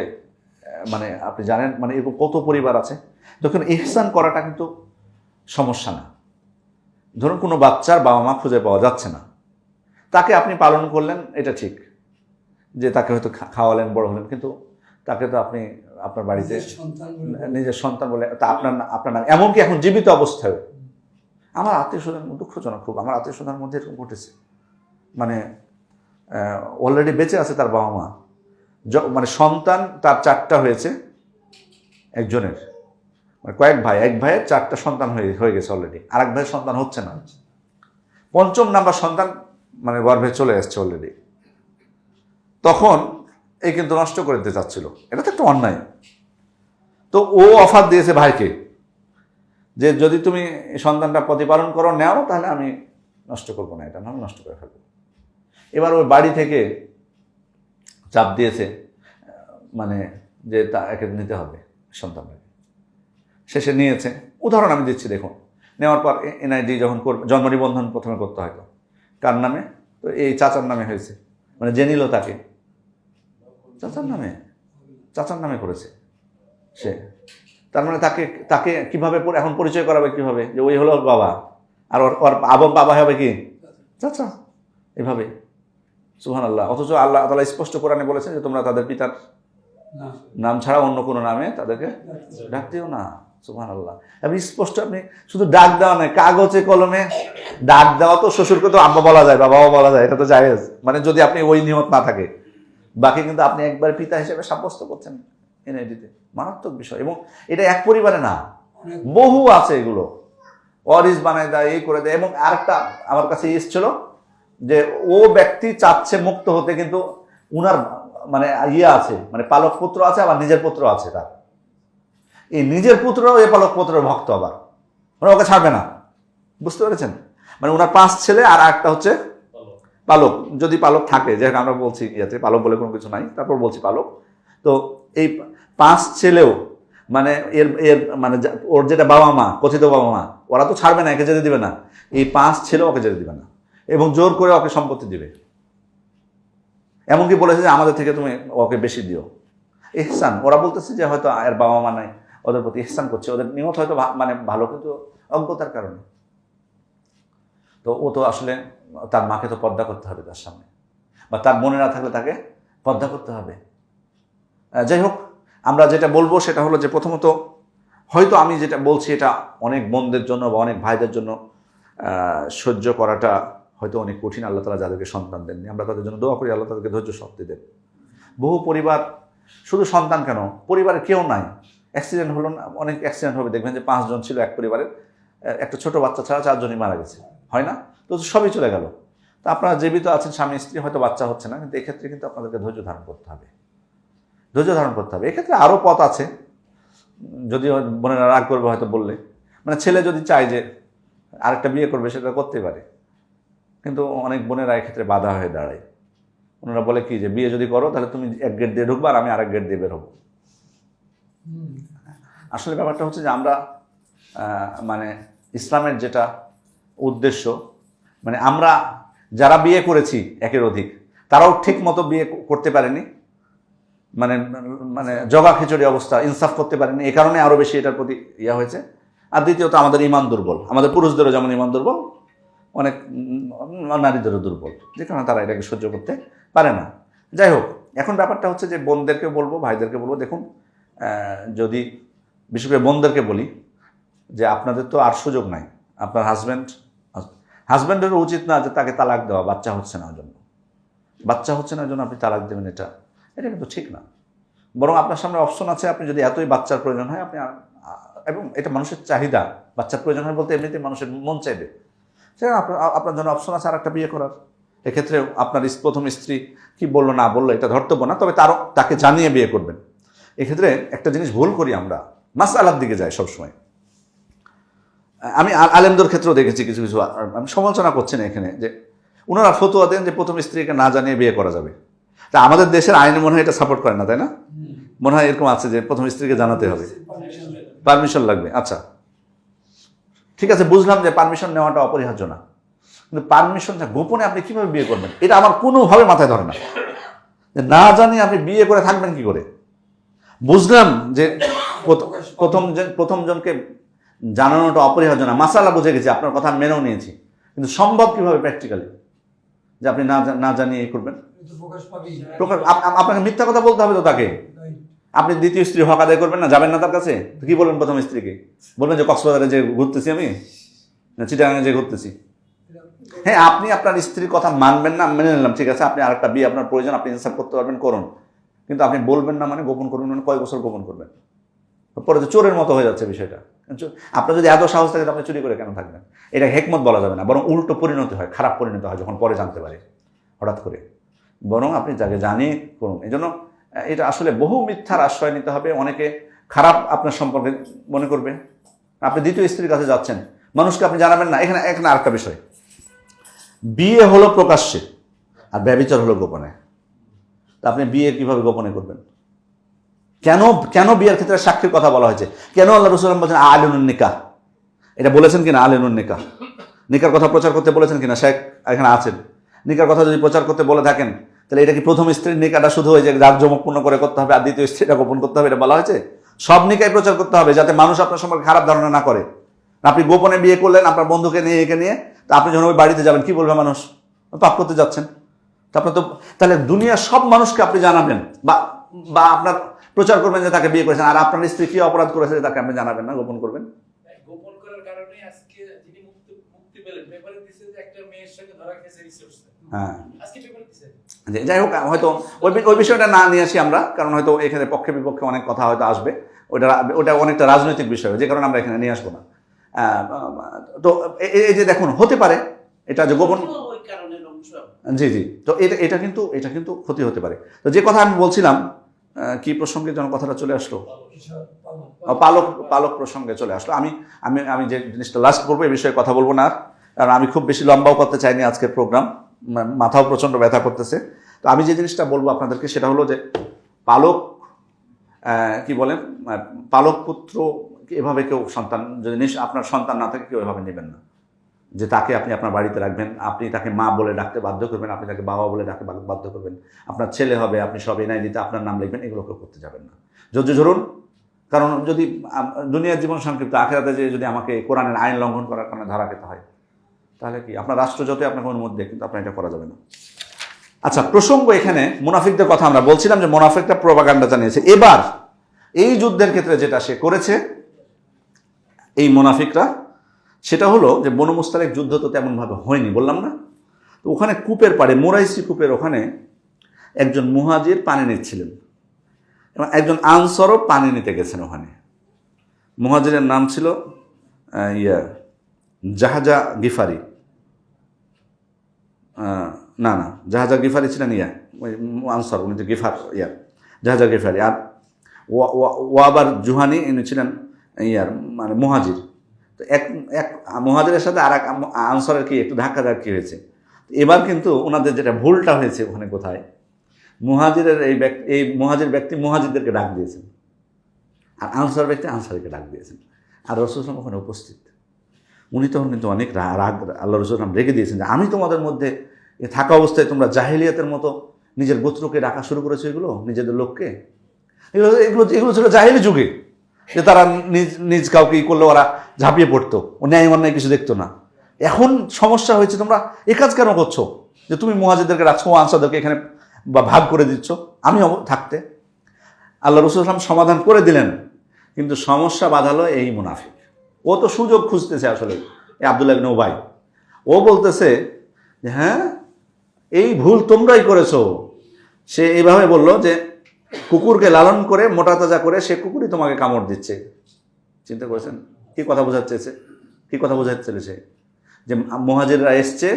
মানে আপনি জানেন, মানে এরকম কত পরিবার আছে, তখন ইহসান করাটা কিন্তু সমস্যা না। ধরুন কোনো বাচ্চার বাবা মা খুঁজে পাওয়া যাচ্ছে না, তাকে আপনি পালন করলেন, এটা ঠিক, যে তাকে হয়তো খাওয়ালেন, বড় হলেন, কিন্তু তাকে তো আপনি আপনার বাড়িতে নিজের সন্তান বলে তা আপনার নাম, এমনকি এখন জীবিত অবস্থায় আমার আত্মীয় স্বজন, দুঃখজনক খুব, আমার আত্মীয় স্বজনের মধ্যে এরকম ঘটেছে, মানে অলরেডি বেঁচে আছে তার বাবা মা, মানে সন্তান তার 4টা হয়েছে একজনের, মানে কয়েক ভাই, এক ভাইয়ের 4টা সন্তান হয়ে গেছে অলরেডি, আর এক ভাইয়ের সন্তান হচ্ছে না, 5ম নাম্বার সন্তান মানে গর্ভে চলে আসছে অলরেডি। তখন এই কিন্তু নষ্ট করে দিতে চাচ্ছিল, এটা তো একটা অন্যায়। তো ও অফার দিয়েছে ভাইকে যে যদি তুমি সন্তানটা প্রতিপালন করো, নেও, তাহলে আমি নষ্ট করবো না, এটা আমি নষ্ট করে ফেলবো। এবার ওই বাড়ি থেকে চাপ দিয়েছে, মানে যে তা একে নিতে হবে সন্তানটাকে। শেষে নিয়েছে, উদাহরণ আমি দিচ্ছি দেখুন। নেওয়ার পর এনআইডি যখন জন্ম নিবন্ধন প্রথমে করতে হয়, তো কার নামে? তো এই চাচার নামে হয়েছে, মানে যে নিল তাকে চাচার নামে করেছে সে। তার মানে তাকে কিভাবে এখন পরিচয় করাবে, কিভাবে যে ওই হলো বাবা, আর ওর বাবা হবে কি চাচা। এভাবে সুবহানাল্লাহ। অথচ আল্লাহ তাআলা স্পষ্ট কোরআনে বলেছেন যে তোমরা তাদের পিতার নাম ছাড়া অন্য কোনো নামে তাদেরকে ডাক দিও না। সুবহানাল্লাহ। আপনি স্পষ্ট, আপনি শুধু ডাক দেওয়া নয়, কাগজে কলমে ডাক দেওয়া তো শ্বশুরকে তো আব্বা বলা যায়, বাবাও বলা যায়, এটা তো জায়েজ, মানে যদি আপনি ওই নিয়ত না থাকে। বাকি কিন্তু আপনি একবার পিতা হিসেবে সাব্যস্ত করছেন এনআইডিতে, মারাত্মক বিষয়। এবং এটা এক পরিবারে না, বহু আছে এগুলো, ওয়ারিস বানায় দেয়, এই করে দেয়। এবং আরেকটা আমার কাছে এসেছিল যে ও ব্যক্তি চাচ্ছে মুক্ত হতে, কিন্তু উনার মানে আছে, মানে পালক পুত্র আছে, আবার নিজের পুত্র আছে। তার এই নিজের পুত্রও এই পালক পুত্রের ভক্ত, আবার মানে ওকে ছাড়বে না। বুঝতে পেরেছেন? মানে ওনার 5 ছেলে আর একটা হচ্ছে পালক, যদি পালক থাকে, যেখানে আমরা বলছি ইয়াতে পালক বলে কোনো কিছু নাই, তারপর বলছি পালক। তো এই 5 ছেলেও মানে এর এর মানে ওর যেটা বাবা মা, কথিত বাবা মা, ওরা তো ছাড়বে না, একে যেতে দিবে না। এই 5 ছেলেও ওকে যেতে দিবে না, এবং জোর করে ওকে সম্পত্তি দিবে। এমনকি বলেছে যে আমাদের থেকে তুমি ওকে বেশি দিও। ইহসান, ওরা বলতেছে যে হয়তো এর বাবা মা নাই, ওদের প্রতি ইহসান করছে, ওদের নিয়ত হয়তো মানে ভালো, কিন্তু অজ্ঞতার কারণে। তো ও তো আসলে তার মাকে তো পর্দা করতে হবে তার সামনে, বা তার মনে না থাকলে তাকে পর্দা করতে হবে। যাই হোক, আমরা যেটা বলবো সেটা হলো যে প্রথমত হয়তো আমি যেটা বলছি এটা অনেক বোনদের জন্য বা অনেক ভাইদের জন্য সহ্য করাটা হয়তো অনেক কঠিন। আল্লাহ তাআলা যাদেরকে সন্তান দেননি, আমরা তাদের জন্য দোয়া করি আল্লাহ তাদেরকে ধৈর্য শক্তি দেন। বহু পরিবার, শুধু সন্তান কেন, পরিবারে কেউ নাই, অ্যাক্সিডেন্ট হলো না, অনেক অ্যাক্সিডেন্ট হবে, দেখবেন যে 5 জন ছিল এক পরিবারের, একটা ছোট বাচ্চা ছাড়া 4 জনই মারা গেছে, হয় না? তো সবই চলে গেল। তো আপনারা জীবিত আছেন, স্বামী স্ত্রী, হয়তো বাচ্চা হচ্ছে না, কিন্তু এক্ষেত্রে কিন্তু আপনাদেরকে ধৈর্য ধারণ করতে হবে, ধৈর্য ধারণ করতে হবে। এক্ষেত্রে আরও পথ আছে, যদি বোনেরা রাগ করবে হয়তো বললে, মানে ছেলে যদি চায় যে আরেকটা বিয়ে করবে, সেটা করতেই পারে, কিন্তু অনেক বোনেরা এক্ষেত্রে বাধা হয়ে দাঁড়ায়। ওনারা বলে কি যে বিয়ে যদি করো তাহলে তুমি এক গেট দিয়ে ঢুকবা আর আমি আরেক গেট দিয়ে বের হবো। আসলে ব্যাপারটা হচ্ছে যে আমরা মানে ইসলামের যেটা উদ্দেশ্য, মানে আমরা যারা বিয়ে করেছি একের অধিক, তারাও ঠিক মতো বিয়ে করতে পারেনি, মানে মানে জগা খিচুড়ি অবস্থা, ইনসাফ করতে পারেনি, এই কারণে আরও বেশি এটার প্রতি ইয়া হয়েছে। আর দ্বিতীয়ত আমাদের ইমান দুর্বল, আমাদের পুরুষদেরও যেমন ইমান দুর্বল, অনেক নারীদেরও দুর্বল, যে কারণে তারা এটাকে সহ্য করতে পারে না। যাই হোক, এখন ব্যাপারটা হচ্ছে যে বোনদেরকে বলবো, ভাইদেরকে বলবো, দেখুন যদি বিশেষ করে বোনদেরকে বলি যে আপনাদের তো আর সুযোগ নাই, আপনার হাজব্যান্ডেরও উচিত না যে তাকে তালাক দেওয়া, বাচ্চা হচ্ছে না ওই জন্য, বাচ্চা হচ্ছে না ওই জন্য আপনি তালাক দেবেন, এটা কিন্তু ঠিক না। বরং আপনার সামনে অপশন আছে, আপনি যদি এতই বাচ্চার প্রয়োজন হয় আপনি, এবং এটা মানুষের চাহিদা, বাচ্চার প্রয়োজন হয় বলতে এমনিতে মানুষের মন চাইবে, সেখানে আপনার জন্য অপশন আছে আর একটা বিয়ে করার। এক্ষেত্রে আপনার প্রথম স্ত্রী কি বললো না বললো এটা ধর্তব্য না, তবে তাকে জানিয়ে বিয়ে করবেন। এক্ষেত্রে একটা জিনিস ভুল করি আমরা, মাসআলার দিকে যাই সবসময়। আমি আলেমদের ক্ষেত্রেও দেখেছি কিছু কিছু, আমি সমালোচনা করছি না এখানে, যে ওনারা ফতোয়া দেন যে প্রথম স্ত্রীকে না জানিয়ে বিয়ে করা যাবে। তা আমাদের দেশের আইনে মনে হয় এটা সাপোর্ট করে না, তাই না? মনে হয় এরকম আছে যে প্রথম স্ত্রীকে জানাতে হবে, পারমিশন লাগবে। আচ্ছা ঠিক আছে, বুঝলাম যে পারমিশন নেওয়াটা অপরিহার্য না, কিন্তু পারমিশন গোপনে আপনি কিভাবে বিয়ে করবেন, এটা আমার কোনোভাবে মাথায় ধরে না। যে না জানি আপনি বিয়ে করে থাকবেন কি করে? বুঝলাম যে প্রথম জনকে জানানোটা অপরিহার্য না, মাসালা বুঝে গেছি, আপনার কথা মেনেও নিয়েছি, কিন্তু সম্ভব কিভাবে প্র্যাকটিক্যালি যে আপনি না জানিয়ে করবেন? আপনাকে মিথ্যা কথা বলতে হবে তো তাকে। আপনি দ্বিতীয় স্ত্রী হক আদায় করবেন না, যাবেন না তার কাছে, কি বলবেন প্রথম স্ত্রীকে? বলবেন যে কক্সবাজারে যে ঘুরতেছি আমি, না চিটাগাঙে যে ঘুরতেছি। হ্যাঁ, আপনি আপনার স্ত্রীর কথা মানবেন না, মেনে নিলাম, ঠিক আছে, আপনি আরেকটা বিয়ে আপনার প্রয়োজন, আপনি ইনসাফ করতে পারবেন, করুন, কিন্তু আপনি বলবেন না মানে গোপন করবেন, মানে কয় বছর গোপন করবেন? পরে তো চোরের মতো হয়ে যাচ্ছে বিষয়টা। আপনার যদি এত সাহস থাকে আপনি চুরি করে কেন থাকবেন? এটা হেকমত বলা যাবে না, বরং উল্টো পরিণতি হয়, খারাপ পরিণতি হয় যখন পরে জানতে পারে হঠাৎ করে। বরং আপনি তাকে জানিয়ে করুন। এই জন্য এটা আসলে বহু মিথ্যার আশ্রয় নিতে হবে। অনেকে খারাপ আপনার সম্পর্কে মনে করবে, আপনি দ্বিতীয় স্ত্রীর কাছে যাচ্ছেন, মানুষকে আপনি জানাবেন না। এখানে আরেকটা বিষয়, বিয়ে হলো প্রকাশ্যে আর ব্যভিচার হলো গোপনে। তা আপনি বিয়ে কিভাবে গোপনে করবেন? কেন বিয়ের ক্ষেত্রে সাক্ষীর কথা বলা হয়েছে? কেন আল্লাহ রাসূল বলছেন আলিনুন নিকাহ? এটা বলেছেন কিনা আলিনুন নিকাহ? নিকার কথা প্রচার করতে বলেছেন কিনা? শেখ এখানে আছেন, নিকার কথা যদি প্রচার করতে বলে থাকেন, তাহলে এটা কি প্রথম স্ত্রীর নিকাটা শুধু ওই যে জাঁকজমকপূর্ণ করে করতে হবে আর দ্বিতীয় স্ত্রীটা গোপন করতে হবে, এটা বলা হয়েছে? সব নিকাই প্রচার করতে হবে, যাতে মানুষ আপনার সম্পর্কে খারাপ ধারণা না করে। আপনি গোপনে বিয়ে করলেন আপনার বন্ধুকে নিয়ে, একে নিয়ে, তা আপনি যখন ওই বাড়িতে যাবেন কি বলবে মানুষ? পাপ করতে যাচ্ছেন। তারপরে তো তাহলে দুনিয়ার সব মানুষকে আপনি জানাবেন বা বা আপনার প্রচার করবেন যে তাকে বিয়ে করেছেন, আর আপনার স্ত্রী কি অপরাধ করেছে তাকে আপনি জানাবেন না, গোপন করবেন। গোপন করার কারণে আজকে যিনি মুক্তি পেলেন পেপারে দিছে যে একটা মেয়ের সঙ্গে ধরা খেয়েছে রিসোর্স। হ্যাঁ, আজকে পেপারে দিছে। যাই হোক, হয়তো ওই বিষয়টা না নিয়ে আসি আমরা, কারণ হয়তো এখানে পক্ষে বিপক্ষে অনেক কথা হয়তো আসবে, ওটা অনেকটা রাজনৈতিক বিষয়, যে কারণে আমরা এখানে নিয়ে আসবো না। তো এই যে দেখুন, হতে পারে এটা যে গোপন, ওই কারণে অংশ। জি জি, তো এটা কিন্তু ক্ষতি হতে পারে। তো যে কথা আমি বলছিলাম, কি প্রসঙ্গে যেন কথাটা চলে আসলো, পালক প্রসঙ্গে চলে আসলো। আমি আমি আমি যে জিনিসটা লাস্ট করবো, এই বিষয়ে কথা বলবো না আর, কারণ আমি খুব বেশি লম্বাও করতে চাইনি আজকের প্রোগ্রাম, মাথাও প্রচণ্ড ব্যথা করতেছে। তো আমি যে জিনিসটা বলবো আপনাদেরকে সেটা হলো যে পালক, কি বলেন, পালক পুত্র এভাবে কেউ সন্তান যদি আপনার সন্তান না থাকে কেউ এভাবে নেবেন না, যে তাকে আপনি আপনার বাড়িতে রাখবেন, আপনি তাকে মা বলে ডাকতে বাধ্য করবেন, আপনি তাকে বাবা বলে ডাকতে বাধ্য করবেন, আপনার ছেলে হবে, আপনি সব এনআইডিতে আপনার নাম লিখবেন, এগুলো কেউ করতে যাবেন না। ধরুন, কারণ যদি দুনিয়ার জীবন সংক্ষিপ্ত, আখেরাতে যে যদি আমাকে কোরআনের আইন লঙ্ঘন করার কারণে ধরা খেতে হয়, তাহলে কি আপনার রাষ্ট্র যতই আপনার কোনো মধ্যে, কিন্তু আপনার এটা করা যাবে না। আচ্ছা, প্রসঙ্গ এখানে মুনাফিকদের কথা আমরা বলছিলাম যে মুনাফিকরা প্রোপাগান্ডা জানিয়েছে। এবার এই যুদ্ধের ক্ষেত্রে যেটা সে করেছে এই মুনাফিকরা, সেটা হলো যে বনু মুস্তালিক যুদ্ধ তো তেমনভাবে হয়নি, বললাম না? তো ওখানে কূপের পাড়ে, মোরাইসি কূপের ওখানে একজন মুহাজির পানি নিচ্ছিলেন এবং একজন আনসারও পানি নিতে গেছেন ওখানে। মুহাজিরের নাম ছিল জাহাজা গিফারি, না জাহাজা গিফারি ছিলেন ওই আনসার, উনি তো জাহাজা গিফারি। আর ওয়াবার জুহানি ইনি ছিলেন মানে মুহাজির। তো এক মুহাজিরের সাথে আর এক আনসারের কি একটু ধাক্কাধাক্কি হয়েছে। এবার কিন্তু ওনাদের যেটা ভুলটা হয়েছে ওখানে কোথায়, মুহাজিরের এই মুহাজির ব্যক্তি মুহাজিরদেরকে ডাক দিয়েছেন, আর আনসার ব্যক্তি আনসারকে ডাক দিয়েছেন। আর রাসূল সাল্লাল্লাহু আলাইহি ওয়াসাল্লাম ওখানে উপস্থিত। উনি তখন কিন্তু অনেক রাগ আল্লাহ রাসূল রেগে দিয়েছেন যে আমি তোমাদের মধ্যে থাকা অবস্থায় তোমরা জাহেলিয়াতের মতো নিজের গোত্রকে ডাকা শুরু করেছো, এগুলো নিজেদের লোককে, এগুলো ছিল জাহেলি যুগে, যে তারা নিজ কাউকে করলে ওরা ঝাঁপিয়ে পড়তো, ন্যায় অন্যায় কিছু দেখতো না। এখন সমস্যা হয়েছে, তোমরা এ কাজ কেন করছো, যে তুমি মুহাজিরদেরকে রাখছো, আনসারদেরকে এখানে বা ভাগ করে দিচ্ছ আমি থাকতে। আল্লাহ রাসূল সাল্লাল্লাহু আলাইহি ওয়াসাল্লাম সমাধান করে দিলেন, কিন্তু সমস্যা বাঁধালো এই মুনাফিক। ও তো সুযোগ খুঁজতেছে আসলে, এই আব্দুল্লাহ ইবনে উবাই, ও বলতেছে যে হ্যাঁ এই ভুল তোমরাই করেছো। সে এইভাবে বলল যে কুকুরকে লালন করে মোটা তাজা করে সে কুকুরই তোমাকে কামড় দিচ্ছে। চিন্তা করেছেন কি কথা বোঝাচ্ছে, কি কথা বোঝাতে চলেছে, যে মুহাজিররা এসছে,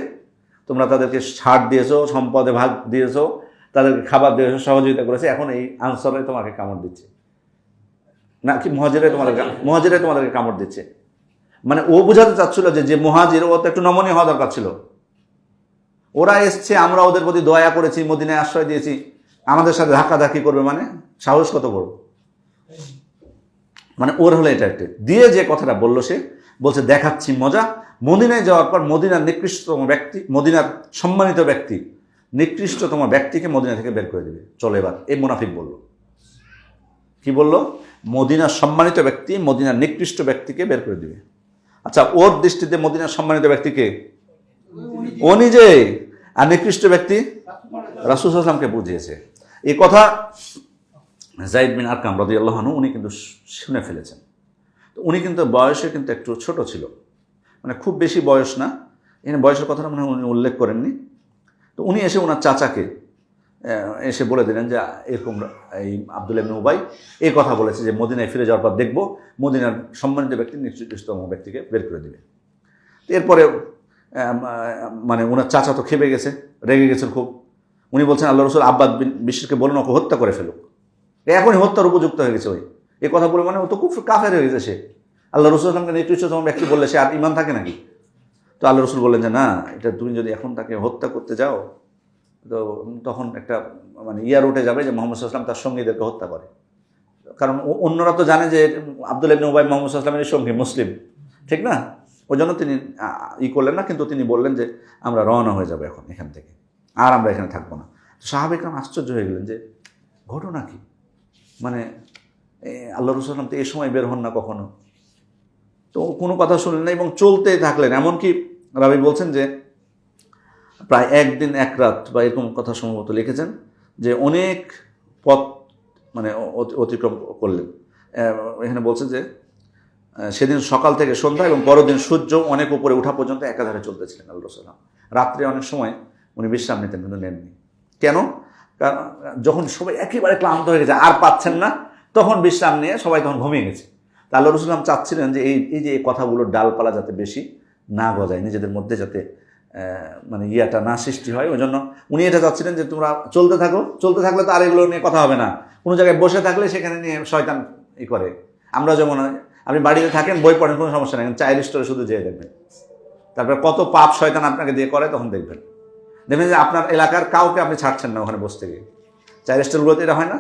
তোমরা তাদেরকে ছাড় দিয়েছো, সম্পদে ভাগ দিয়েছো, তাদেরকে খাবার দিয়েছো, সহযোগিতা করেছে, এখন এই আনসারে তোমাকে কামড় দিচ্ছে, না কি মুহাজিরে তোমাদেরকে কামড় দিচ্ছে। মানে ও বোঝাতে চাচ্ছিল যে মুহাজির, ও তো একটু নমনীয় হওয়া দরকার ছিল। ওরা এসছে, আমরা ওদের প্রতি দয়া করেছি, মদিনায় আশ্রয় দিয়েছি, আমাদের সাথে ধাক্কাধাক্কি করবে, মানে সাহস কত বড়। মানে ওর হলো এটা একটা দিয়ে যে কথাটা বললো, সে বলছে দেখাচ্ছি মজা। মদিনায় যাওয়ার পর মদিনার নিকৃষ্টতম ব্যক্তি, মদিনার সম্মানিত ব্যক্তি, নিকৃষ্টতম ব্যক্তিকে মদিনা থেকে বের করে দেবে, চলো এবার। এই মুনাফিক বলল, কি বললো, মদিনার সম্মানিত ব্যক্তি মদিনার নিকৃষ্ট ব্যক্তিকে বের করে দিবে। আচ্ছা, ওর দৃষ্টিতে মদিনার সম্মানিত ব্যক্তিকে ও নিজে, আর নিকৃষ্ট ব্যক্তি রাসূল সাল্লাল্লাহু আলাইহি ওয়াসাল্লামকে বুঝিয়েছে। এই কথা যায়েদ বিন আরকাম রাদিয়াল্লাহু আনহু উনি কিন্তু শুনে ফেলেছেন। তো উনি কিন্তু বয়সে কিন্তু একটু ছোট ছিল, মানে খুব বেশি বয়স না, এখানে বয়সের কথাটা মনে হয় উনি উল্লেখ করেননি। তো উনি এসে ওনার চাচাকে এসে বলে দিলেন যে এরকম এই আব্দুল্লাহ ইবনে উবাই এই কথা বলেছে যে মদিনায় ফিরে যাওয়ার পর দেখবো মদিনার সম্মানিত ব্যক্তি নিকৃষ্টতম ব্যক্তিকে বের করে দেবে। এরপরে মানে ওনার চাচা তো খেপে গেছে, রেগে গেছেন খুব। উনি বলছেন আল্লাহ রাসূল আব্বাদ বিন বিশরকে বলুন ওকে হত্যা করে ফেলুক, এখনই হত্যার উপযুক্ত হয়ে গেছে। ওই এই কথা বলে মানে ও তো খুব কাফের হয়ে গেছে। সে আল্লাহ রাসূল সাল্লাল্লাহু আলাইহি ওয়াসাল্লামকে নিকৃষ্টতম ব্যক্তি বললে সে আর ঈমান থাকে নাকি? তো আল্লাহ রাসূল বললেন যে না, এটা তুমি যদি এখন তাকে হত্যা করতে যাও তো তখন একটা মানে উঠে যাবে যে মুহাম্মদ সাল্লাল্লাহু আলাইহি ওয়াসাল্লাম তার সঙ্গীদেরকে হত্যা করে। কারণ অন্যরা তো জানে যে আব্দুল্লাহ ইবনে উবাই মুহাম্মদ সাল্লাল্লাহু আলাইহি ওয়াসাল্লামের সঙ্গী, মুসলিম, ঠিক না? ওই জন্য তিনি করলেন না, কিন্তু তিনি বললেন যে আমরা রওনা হয়ে যাবো এখন এখান থেকে, আর আমরা এখানে থাকবো না। সাহাবায়ে কেরাম আশ্চর্য হয়ে গেলেন যে ঘটনা কি, মানে আল্লাহ রাসূল সাল্লাল্লাহু আলাইহি ওয়াসাল্লাম তো এই সময় বের হন না কখনো। তো কোনো কথা শুনলেন না এবং চলতেই থাকলেন। এমনকি রাবি বলছেন যে প্রায় একদিন এক রাত বা এরকম কথা সম্ভবত লিখেছেন, যে অনেক পথ মানে অতিক্রম করলেন। এখানে বলছে যে সেদিন সকাল থেকে সন্ধ্যা এবং পরদিন সূর্য অনেক উপরে ওঠা পর্যন্ত একাধারে চলতেছিলেন আল্লাহ রাসূল। রাত্রে অনেক সময় উনি বিশ্রাম নিতেন, কিন্তু নেননি। কেন? কারণ যখন সবাই একেবারে ক্লান্ত হয়ে গেছে, আর পাচ্ছেন না, তখন বিশ্রাম নিয়ে সবাই তখন ঘুমিয়ে গেছে। তা আল্লাহ রাসূল চাচ্ছিলেন যে এই যে এই কথাগুলোর ডালপালা যাতে বেশি না গজায়, নিজেদের মধ্যে যাতে মানে ইয়াটা না সৃষ্টি হয়, ওই জন্য উনি এটা চাচ্ছিলেন যে তোমরা চলতে থাকো, চলতে থাকলে তো আর এগুলো নিয়ে কথা হবে না। কোনো জায়গায় বসে থাকলে সেখানে নিয়ে শয়তান করে। আমরা যেমন, আপনি বাড়িতে থাকেন, বই পড়েন, কোনো সমস্যা নেই, চায়ের স্টোরে শুধু যেয়ে দেখবেন, তারপরে কত পাপ শয়তান আপনাকে দিয়ে করে, তখন দেখবেন যে আপনার এলাকার কাউকে আপনি ছাড়ছেন না ওখানে বসতে গিয়ে। চায়ের স্টোরগুলোতে এটা হয় না?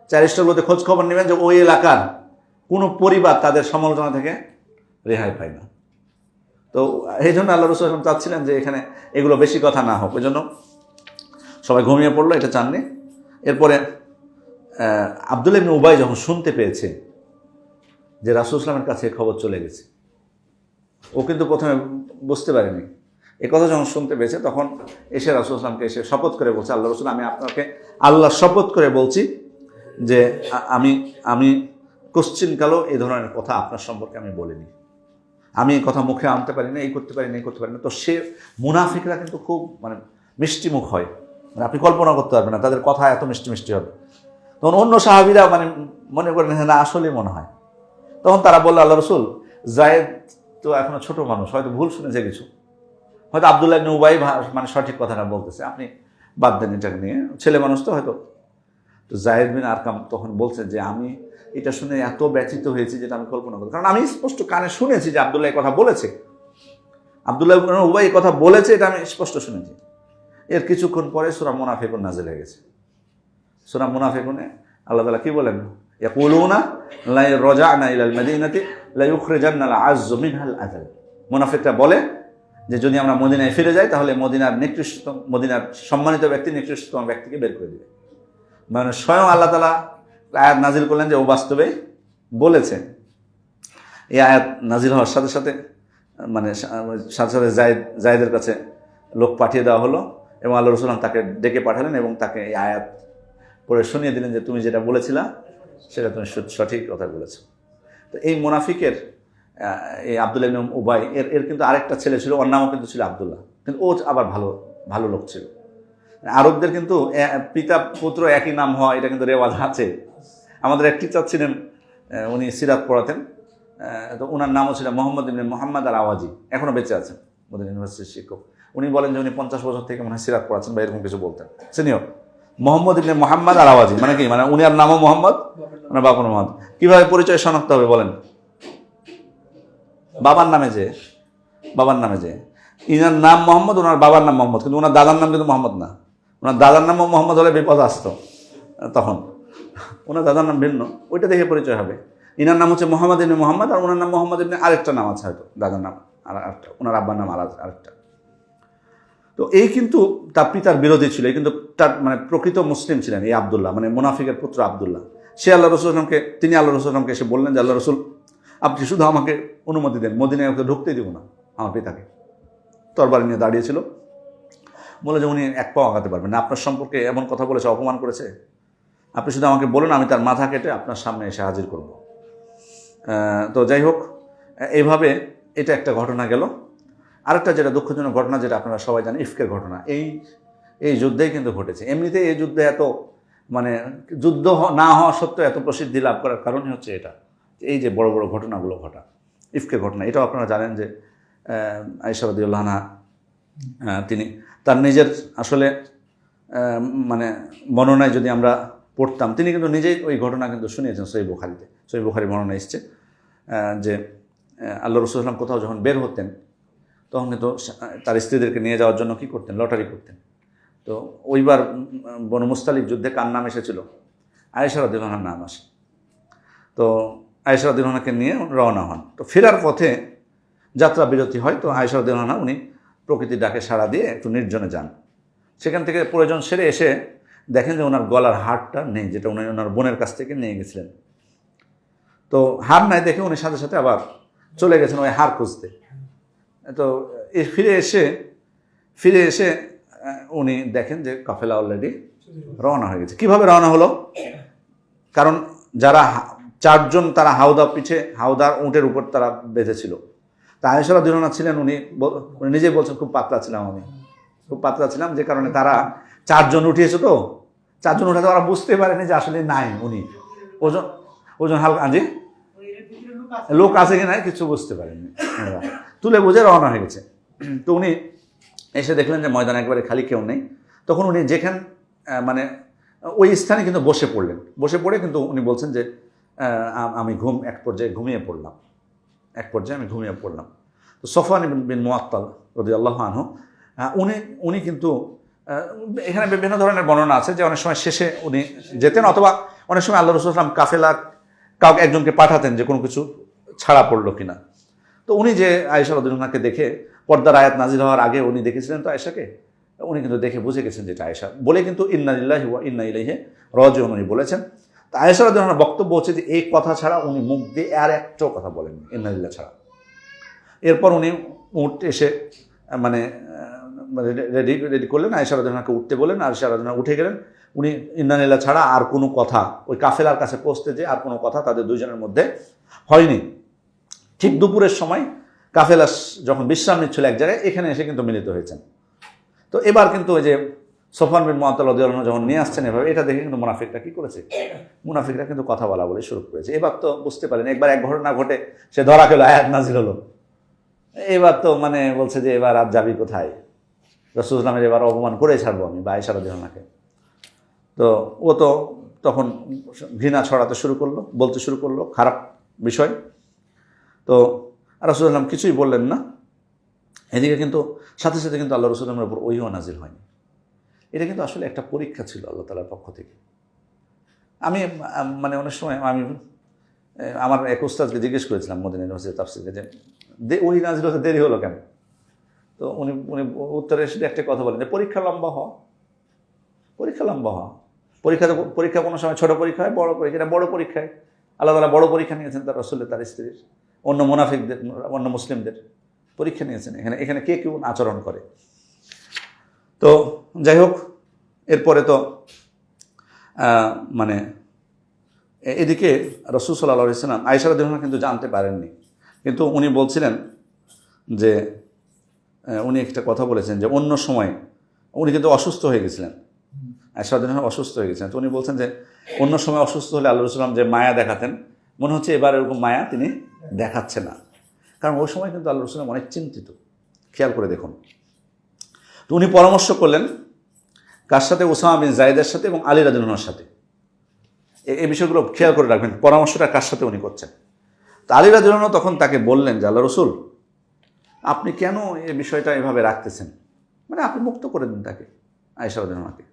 চায়ের স্টোরগুলোতে খোঁজ খবর নেবেন যে ওই এলাকার কোনো পরিবার তাদের সমালোচনা থেকে রেহাই পায় না। তো এই জন্য আল্লাহ রাসূল চাচ্ছিলেন যে এখানে এগুলো বেশি কথা না হোক, ওই জন্য সবাই ঘুমিয়ে পড়লো, এটা চাননি। এরপরে আব্দুল্লাহ ইবনে উবাই যখন শুনতে পেয়েছে যে রাসূল সাল্লাল্লাহু আলাইহি ওয়াসাল্লামের কাছে খবর চলে গেছে, ও কিন্তু প্রথমে বুঝতে পারেনি। এ কথা যখন শুনতে পেয়েছে, তখন এসে রাসূল সাল্লাল্লাহু আলাইহি ওয়াসাল্লামকে এসে শপথ করে বলছে, আল্লাহ রাসূল, আমি আপনাকে আল্লাহ শপথ করে বলছি যে আমি কোশ্চিনকালও এই ধরনের কথা আপনার সম্পর্কে আমি বলিনি, আমি এই কথা মুখে আনতে পারি না, এই করতে পারি না, এই করতে পারি না। তো সে মুনাফিকরা কিন্তু খুব মানে মিষ্টি মুখ হয়, মানে আপনি কল্পনা করতে পারবেন না তাদের কথা এত মিষ্টি মিষ্টি হবে। তখন অন্য সাহাবীরা মানে মনে করেন না আসলেই মনে হয়। তখন তারা বলল, আল্লাহ রাসূল, যায়েদ তো এখনো ছোট মানুষ, হয়তো ভুল শুনেছে কিছু, হয়তো আব্দুল্লাহ ইবনে উবাই মানে সঠিক কথাটা বলতেছে, আপনি বাদ দেন এটাকে নিয়ে, ছেলে মানুষ তো হয়তো। তো যায়েদ বিন আরকাম তখন বলছে যে আমি এটা শুনে এত ব্যথিত হয়েছি যেটা আমি কল্পনা করি, কারণ আমি স্পষ্ট কানে শুনেছি যে আব্দুল্লাহ কথা বলেছে, আব্দুল্লাহ ইবনে উবাই কথা বলেছে, এটা আমি স্পষ্ট শুনেছি। এর কিছুক্ষণ পরে সূরা মুনাফিকুন নাযিল হয়ে গেছে। সূরা মুনাফিকুনে আল্লাহ তাআলা কি বলেন? ইয়াকুলুনা লা রাজা'না ইলাল মাদিনাতি লা ইউখরিজান্নাল আযযু মিনহাল আযাল। মুনাফিকরা বলে যে যদি আমরা মদিনায় ফিরে যাই তাহলে মদিনার সম্মানিত ব্যক্তি নিকৃষ্টতম ব্যক্তিকে বের করে দিবে। মানে স্বয়ং আল্লাহ তাআলা আয়াত নাজিল করলেন যে ও বাস্তবে বলেছেন। এই আয়াত নাজিল হওয়ার সাথে সাথে মানে সাথে সাথে জায়েদের কাছে লোক পাঠিয়ে দেওয়া হলো, এবং আল্লাহ রাসূল তাকে ডেকে পাঠালেন এবং তাকে এই আয়াত পড়ে শুনিয়ে দিলেন যে তুমি যেটা বলেছিলা সেটা তুমি সঠিক কথা বলেছো। তো এই মুনাফিকের এই আব্দুল্লাহ ইবনে উবাই এর কিন্তু আরেকটা ছেলে ছিল, ওর নামও কিন্তু ছিল আব্দুল্লাহ, কিন্তু ও আবার ভালো লোক ছিল। আরবদের কিন্তু পিতা পুত্র একই নাম হওয়া এটা কিন্তু রেওয়াজ আছে। আমাদের এক টিচার ছিলেন, উনি সিরাত পড়াতেন, তো ওনার নামও ছিল মোহাম্মদ ইবনে মুহাম্মদ আল আওয়াজি, এখনও বেঁচে আছেন, মদিনা ইউনিভার্সিটির শিক্ষক। উনি বলেন যে উনি 50 বছর থেকে মনে হয় সিরাত পড়াচ্ছেন বা এরকম কিছু বলতেন। সিনিয়র মোহাম্মদ ইবনে মুহাম্মদ আল আওয়াজি মানে কি, মানে উনি আর নামও মোহাম্মদ, মানে বাবার মোহাম্মদ। কিভাবে পরিচয় শনাক্ত হবে বলেন? বাবার নামে যে ইনার নাম মোহাম্মদ, ওনার বাবার নাম মোহাম্মদ, কিন্তু ওনার দাদার নাম কিন্তু মোহাম্মদ না। ওনার দাদার নামও মোহাম্মদ হলে বিপদ আসতো তখন, ওনার দাদার নাম ভিন্ন, ওইটা দেখে পরিচয় হবে। ইনার নাম হচ্ছে মোহাম্মদ ইবনে মুহাম্মদ, আর ওনার নাম মোহাম্মদ ইবনে আরেকটা নাম আছে, হয়তো দাদার নাম আর আরেকটা, ওনার আব্বার নাম আরেকটা। তো এই কিন্তু তার পিতার বিরোধী ছিল, এই কিন্তু তার মানে প্রকৃত মুসলিম ছিলেন এই আব্দুল্লাহ, মানে মুনাফিকের পুত্র আব্দুল্লাহ। সে আল্লাহ রাসূল তিনি আল্লাহ রাসূলকে এসে বললেন যে আল্লাহ রাসূল, আপনি শুধু আমাকে অনুমতি দেন, মদিনায় ওকে ঢুকতেই দিব না। আমার পিতাকে তরবারি নিয়ে দাঁড়িয়েছিল, বলে যে উনি এক পাও আগাতে পারবেন না, আপনার সম্পর্কে এমন কথা বলেছে, অপমান করেছে, আপনি শুধু আমাকে বলুন, আমি তার মাথা কেটে আপনার সামনে এসে হাজির করব। তো যাই হোক, এইভাবে এটা একটা ঘটনা গেল। আরেকটা যেটা দুঃখজনক ঘটনা, যেটা আপনারা সবাই জানেন, ইফকের ঘটনা, এই যুদ্ধেই কিন্তু ঘটেছে। এমনিতে এই যুদ্ধে এত মানে যুদ্ধ না হওয়া সত্ত্বেও এত প্রসিদ্ধি লাভ করার কারণই হচ্ছে এটা, এই যে বড় বড় ঘটনাগুলো ঘটা, ইফকের ঘটনা। এটাও আপনারা জানেন যে আয়েশা রাদিয়াল্লাহু আনহা তিনি তার নিজের আসলে মানে বর্ণনায় যদি আমরা পড়তাম, তিনি কিন্তু নিজেই ওই ঘটনা কিন্তু শুনিয়েছেন সহিহ বুখারীতে। সহিহ বুখারী বর্ণনা এসছে যে আল্লাহ রাসূল সাল্লাল্লাহু আলাইহি ওয়াসাল্লাম কোথাও যখন বের হতেন, তখন কিন্তু তার স্ত্রীদেরকে নিয়ে যাওয়ার জন্য কী করতেন, লটারি করতেন। তো ওইবার বনু মুস্তালিক যুদ্ধে কার নাম এসেছিল? আয়েশা রাদিয়াল্লাহু আনহার নাম আসে। তো আয়েশা রাদিয়াল্লাহু আনহাকে নিয়ে রওনা হন। তো ফেরার পথে যাত্রা বিরতি হয়, তো আয়েশা রাদিয়াল্লাহু আনহা উনি প্রকৃতির ডাকে সাড়া দিয়ে একটু নির্জনে যান। সেখান থেকে প্রয়োজন সেরে এসে দেখেন যে ওনার গলার হারটা নেই, যেটা উনি ওনার বোনের কাছ থেকে নিয়ে গেছিলেন। তো হার নাই দেখে উনি সাথে সাথে আবার চলে গেছেন ওই হার খুঁজতে। তো ফিরে ফিরে এসে উনি দেখেন যে কাফেলা অলরেডি রওনা হয়ে গেছে। কিভাবে রওনা হলো? কারণ যারা চারজন তারা হাওদার উটের উপর তারা বেঁধেছিল। তা আয়েশা রাদিয়াল্লাহু আনহা ছিলেন, উনি নিজেই বলছেন খুব পাতলা ছিলাম আমি, খুব পাতলা ছিলাম, যে কারণে তারা চারজন উঠিয়েছে, তো চারজন উঠাতে ওরা বুঝতে পারেনি যে আসলে নাই উনি, ওজন হালকা, জি লোক আছে কি নাই কিছু বুঝতে পারেননি, তুলে বুঝে রওনা হয়ে গেছে। তো উনি এসে দেখলেন যে ময়দান একবারে খালি, কেউ নেই। তখন উনি মানে ওই স্থানে কিন্তু বসে পড়লেন। বসে পড়ে কিন্তু উনি বলছেন যে আমি এক পর্যায়ে ঘুমিয়ে পড়লাম। তো সফওয়ান বিন মুআত্তাল রাদিয়াল্লাহু আনহু উনি কিন্তু এখানে বিভিন্ন ধরনের বর্ণনা আছে যে অনেক সময় শেষে উনি যেতেন, অথবা অনেক সময় আল্লাহ রাসূল সাল্লাল্লাহু আলাইহি ওয়াসাল্লাম কাফেলা কাউকে একজনকে পাঠাতেন যে কোনো কিছু ছাড়া পড়লো কিনা। তো উনি যে আয়েশা রাদিয়াল্লাহু আনহাকে দেখে, পর্দার আয়াত নাজিল হওয়ার আগে উনি দেখেছিলেন তো আয়েশাকে, উনি কিন্তু দেখে বুঝে গেছেন যেটা আয়েশা, বলে কিন্তু ইন্না লিল্লাহি ওয়া ইন্না ইলাইহি রাজিউন উনি বলেছেন। তো আয়েশা রাদিয়াল্লাহু আনহার বক্তব্য হচ্ছে যে এই কথা ছাড়া উনি মুখ দিয়ে আর একটাও কথা বলেননি, ইন্না লিল্লাহ ছাড়া। এরপর উনি এসে মানে রেডি করলেন, আয়েশা রাদিয়াল্লাহু আনহাকে উঠতে বললেন, আয়েশা রাদিয়াল্লাহু আনহা উঠে গেলেন। উনি ইন্না লিল্লাহ ছাড়া আর কোনো কথা ওই কাফেলার কাছে পৌঁছতে যে আর কোনো কথা তাদের দুইজনের মধ্যে হয়নি। ঠিক দুপুরের সময় কাফেলা যখন বিশ্রাম নিচ্ছিল এক জায়গায়, এখানে এসে কিন্তু মিলিত হয়েছেন। তো এবার কিন্তু ওই যে সফওয়ান বিন মুআত্তাল রাদিয়াল্লাহু আনহু যখন নিয়ে আসছেন এভাবে, এটা দেখে কিন্তু মুনাফিকরা কি করেছে, মুনাফিকরা কিন্তু কথা বলা বলে শুরু করেছে। এবার তো বুঝতে পারেন, একবার এক ঘটনা ঘটে সে ধরা খেলো, আয়াত নাজিল হলো, এবার তো মানে বলছে যে এবার আর যাবি কোথায়, রাসূলুল্লাহ সাল্লাল্লাহু আলাইহি ওয়াসাল্লামের এবার অপমান করে ছাড়বো আমি বা আয়েশা রাদিয়াল্লাহু আনহাকে। তো ও তো তখন ঘৃণা ছড়াতে শুরু করলো, বলতে শুরু করলো খারাপ বিষয়। তো রাসূলুল্লাহ সাল্লাল্লাহু আলাইহি ওয়াসাল্লাম কিছুই বললেন না। এদিকে কিন্তু সাথে সাথে কিন্তু আল্লাহ রাসূলের উপর ওহীও নাজিল হয়নি। এটা কিন্তু আসলে একটা পরীক্ষা ছিল আল্লাহ তাআলার পক্ষ থেকে। আমি মানে অনেক সময় আমি আমার এক উস্তাদকে জিজ্ঞেস করেছিলাম মদিনা ইউনিভার্সিটি তাফসীরে, যে ওহী নাজিল হতে দেরি হলো কেন? তো উনি উত্তরে এসে একটা কথা বলেন যে পরীক্ষা লম্বা হওয়া। পরীক্ষা কোনো সময় ছোট পরীক্ষা হয়, বড় পরীক্ষা, এটা বড় পরীক্ষায় আল্লাহ তাআলা বড় পরীক্ষা নিয়েছেন তার রাসূলের, তার স্ত্রীর, অন্য মুনাফিকদের, অন্য মুসলিমদের পরীক্ষা নিয়েছেন এখানে কে কেমন আচরণ করে। তো যাই হোক, এরপরে তো মানে এদিকে রাসূল সাল্লাল্লাহু আলাইহি ওয়াসাল্লাম আয়েশা রাদিয়াল্লাহু আনহা কিন্তু জানতে পারেননি, কিন্তু উনি বলছিলেন যে উনি একটা কথা বলেছেন যে অন্য সময় উনি কিন্তু অসুস্থ হয়ে গেছিলেন, আয়েশা রাদিয়াল্লাহু আনহা অসুস্থ হয়ে গেছিলেন। তো উনি বলছেন যে অন্য সময় অসুস্থ হলে আল্লাহ রাসূল যে মায়া দেখাতেন, মনে হচ্ছে এবার এরকম মায়া তিনি দেখাচ্ছে না, কারণ ওই সময় কিন্তু আল্লাহ রাসূল অনেক চিন্তিত। খেয়াল করে দেখুন, তো উনি পরামর্শ করলেন কার সাথে? উসামা বিন যায়েদের সাথে এবং আলী রাদিয়াল্লাহু আনহুর সাথে। এই বিষয়গুলো খেয়াল করে রাখবেন, পরামর্শটা কার সাথে উনি করছেন। তো আলী রাদিয়াল্লাহু আনহু তখন তাকে বললেন যে আল্লাহ রাসূল, আপনি কেন এই বিষয়টা এভাবে রাখতেছেন, মানে আপনি মুক্ত করে দিন তাকে, আয়েশা রাদিয়াল্লাহু আনহাকে,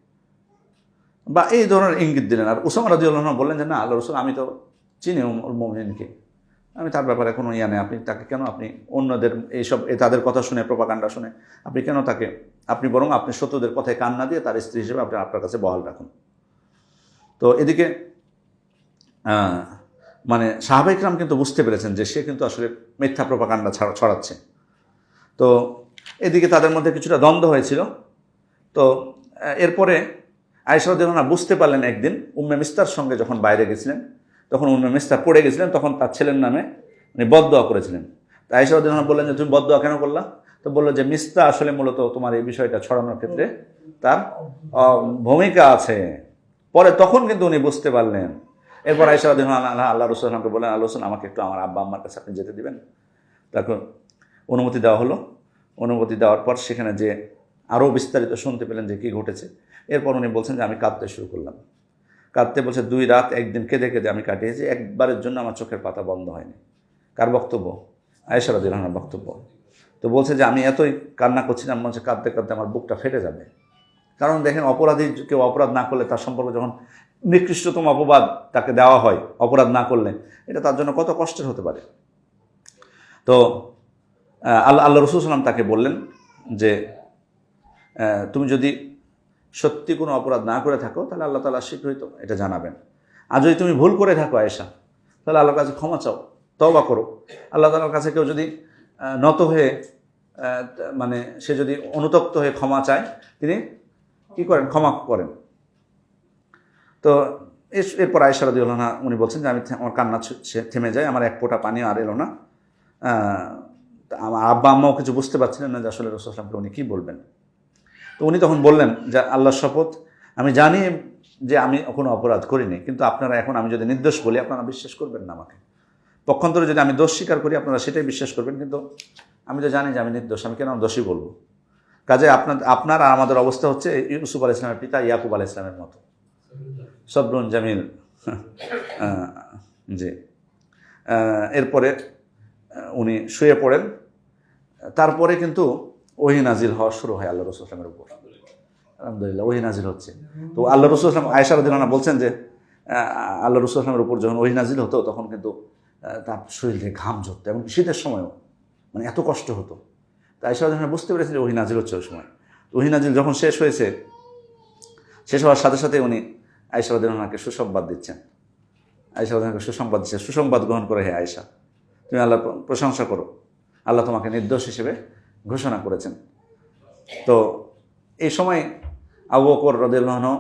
বা এই ধরনের ইঙ্গিত দিলেন। আর উসামা রাদিয়াল্লাহু আনহু বললেন যে না আল্লাহ রাসূল, আমি তো চিনি মুমিনকে, আমি তার ব্যাপারে কোনো ইয়া নেই, আপনি তাকে কেন, আপনি অন্যদের এইসব তাদের কথা শুনে, প্রপাগান্ডা শুনে আপনি কেন তাকে, আপনি বরং আপনি শত্রুদের কথায় কান না দিয়ে তার স্ত্রী হিসেবে আপনি আপনার কাছে বহাল রাখুন। তো এদিকে মানে সাহাবা ইকরাম কিন্তু বুঝতে পেরেছেন যে সে কিন্তু আসলে মিথ্যা প্রপাগান্ডা ছড়াচ্ছে। তো এদিকে তাদের মধ্যে কিছুটা দ্বন্দ্ব হয়েছিল। তো এরপরে আয়েশা রাদিয়াল্লাহু আনহা বুঝতে পারলেন একদিন উম্মে মিস্তার সঙ্গে যখন বাইরে গেছিলেন, তখন উম্মে মিস্তা পড়ে গেছিলেন, তখন তার ছেলের নামে উনি বদদোয়া করেছিলেন। তো আয়েশা রাদিয়াল্লাহু আনহা বললেন যে তুমি বদদোয়া কেন করলা? তো বললো যে মিস্তা আসলে মূলত তোমার এই বিষয়টা ছড়ানোর ক্ষেত্রে তার ভূমিকা আছে। পরে তখন কিন্তু উনি বুঝতে পারলেন। এরপর আয়েশা রাদিয়াল্লাহু আনহা আল্লাহ রাসূল সাল্লাল্লাহু আলাইহি ওয়াসাল্লামকে বললেন, আল্লাহ রাসূল আমাকে একটু আমার আব্বা আম্মার কাছে আপনি যেতে দিবেন। তখন অনুমতি দেওয়া হলো। অনুমতি দেওয়ার পর সেখানে যে আরও বিস্তারিত শুনতে পেলেন যে কী ঘটেছে। এরপর উনি বলছেন যে আমি কাঁদতে শুরু করলাম। কাঁদতে বলছে 2 রাত একদিন কেঁদে কেঁদে আমি কাটিয়েছি, একবারের জন্য আমার চোখের পাতা বন্ধ হয়নি। কার বক্তব্য? আয়েশা রাদিয়াল্লাহু আনহার বক্তব্য। তো বলছে যে আমি এতই কান্না করছিলাম, মনে হচ্ছে কাঁদতে কাঁদতে আমার বুকটা ফেটে যাবে। কারণ দেখেন, অপরাধী কেউ অপরাধ না করলে তার সম্পর্কে যখন নিকৃষ্টতম অপবাদ তাকে দেওয়া হয় অপরাধ না করলে, এটা তার জন্য কত কষ্টের হতে পারে। তো আল্লাহ রাসূল সাল্লাল্লাহু তাকে বললেন যে তুমি যদি সত্যি কোনো অপরাধ না করে থাকো তাহলে আল্লাহ তাআলা শীঘ্রই তো এটা জানাবেন। আর যদি তুমি ভুল করে থাকো আয়েশা, তাহলে আল্লাহর কাছে ক্ষমা চাও, তওবা করো। আল্লাহ তাআলার কাছে কেউ যদি নত হয়ে মানে সে যদি অনুতপ্ত হয়ে ক্ষমা চায় তিনি কি করেন, ক্ষমা করেন। তো এরপর আয়েশা রাদিয়াল্লাহু আনহা উনি বলছেন যে আমার কান্না থেমে যায়, আমার এক ফোঁটা পানি আর এলো না। আমার আব্বা আম্মাও কিছু বুঝতে পারছিলেন না যে আসলে রাসূল সাল্লাল্লাহু আলাইহি ওয়াসাল্লামকে উনি কী বলবেন। তো উনি তখন বললেন যে আল্লাহর শপথ, আমি জানি যে আমি কোনো অপরাধ করিনি, কিন্তু আপনারা এখন আমি যদি নির্দোষ বলি আপনারা বিশ্বাস করবেন না আমাকে। পক্ষান্তরে যদি আমি দোষ স্বীকার করি আপনারা সেটাই বিশ্বাস করবেন, কিন্তু আমি তো জানি যে আমি নির্দোষ, আমি কেন দোষী বলবো। কাজে আপনার আর আমাদের অবস্থা হচ্ছে ইউসুফ আলাইহিস সালামের পিতা ইয়াকুব আলাইহিস সালামের মতো, সবরুন জামিল। জি। এরপরে উনি শুয়ে পড়েন। তারপরে কিন্তু ওহী নাজিল হওয়া শুরু হয় আল্লাহ রাসূল সাল্লাল্লাহু আলাইহি ওয়াসাল্লামের উপর। আলহামদুলিল্লাহ, ওহী নাজিল হচ্ছে। তো আল্লাহ রাসূল সাল্লাল্লাহু আলাইহি ওয়াসাল্লাম, আয়েশা রাদিয়াল্লাহু আনহা বলছেন যে আল্লাহ রাসূল সাল্লাল্লাহু আলাইহি ওয়াসাল্লামের উপর যখন ওহী নাজিল হতো তখন কিন্তু তার শরীর থেকে ঘাম ঝরতো, এবং শীতের সময়ও মানে এত কষ্ট হতো। তো আয়েশা রাদিয়াল্লাহু আনহা বুঝতে পেরেছেন যে ওহী নাজিল হচ্ছে ওই সময়। ওহী নাজিল যখন শেষ হয়েছে, শেষ হওয়ার সাথে সাথে উনি আয়েশা রাদিয়াল্লাহু আনহাকে সুসংবাদ দিচ্ছেন। আয়েশা রাদিয়াল্লাহু আনহাকে সুসংবাদ দিচ্ছেন, সুসংবাদ গ্রহণ করে, হে আয়েশা তুমি আল্লাহর প্রশংসা করো, আল্লাহ তোমাকে নির্দোষ হিসেবে ঘোষণা করেছেন। তো এই সময় আবু বকর রাদিয়াল্লাহু আনহু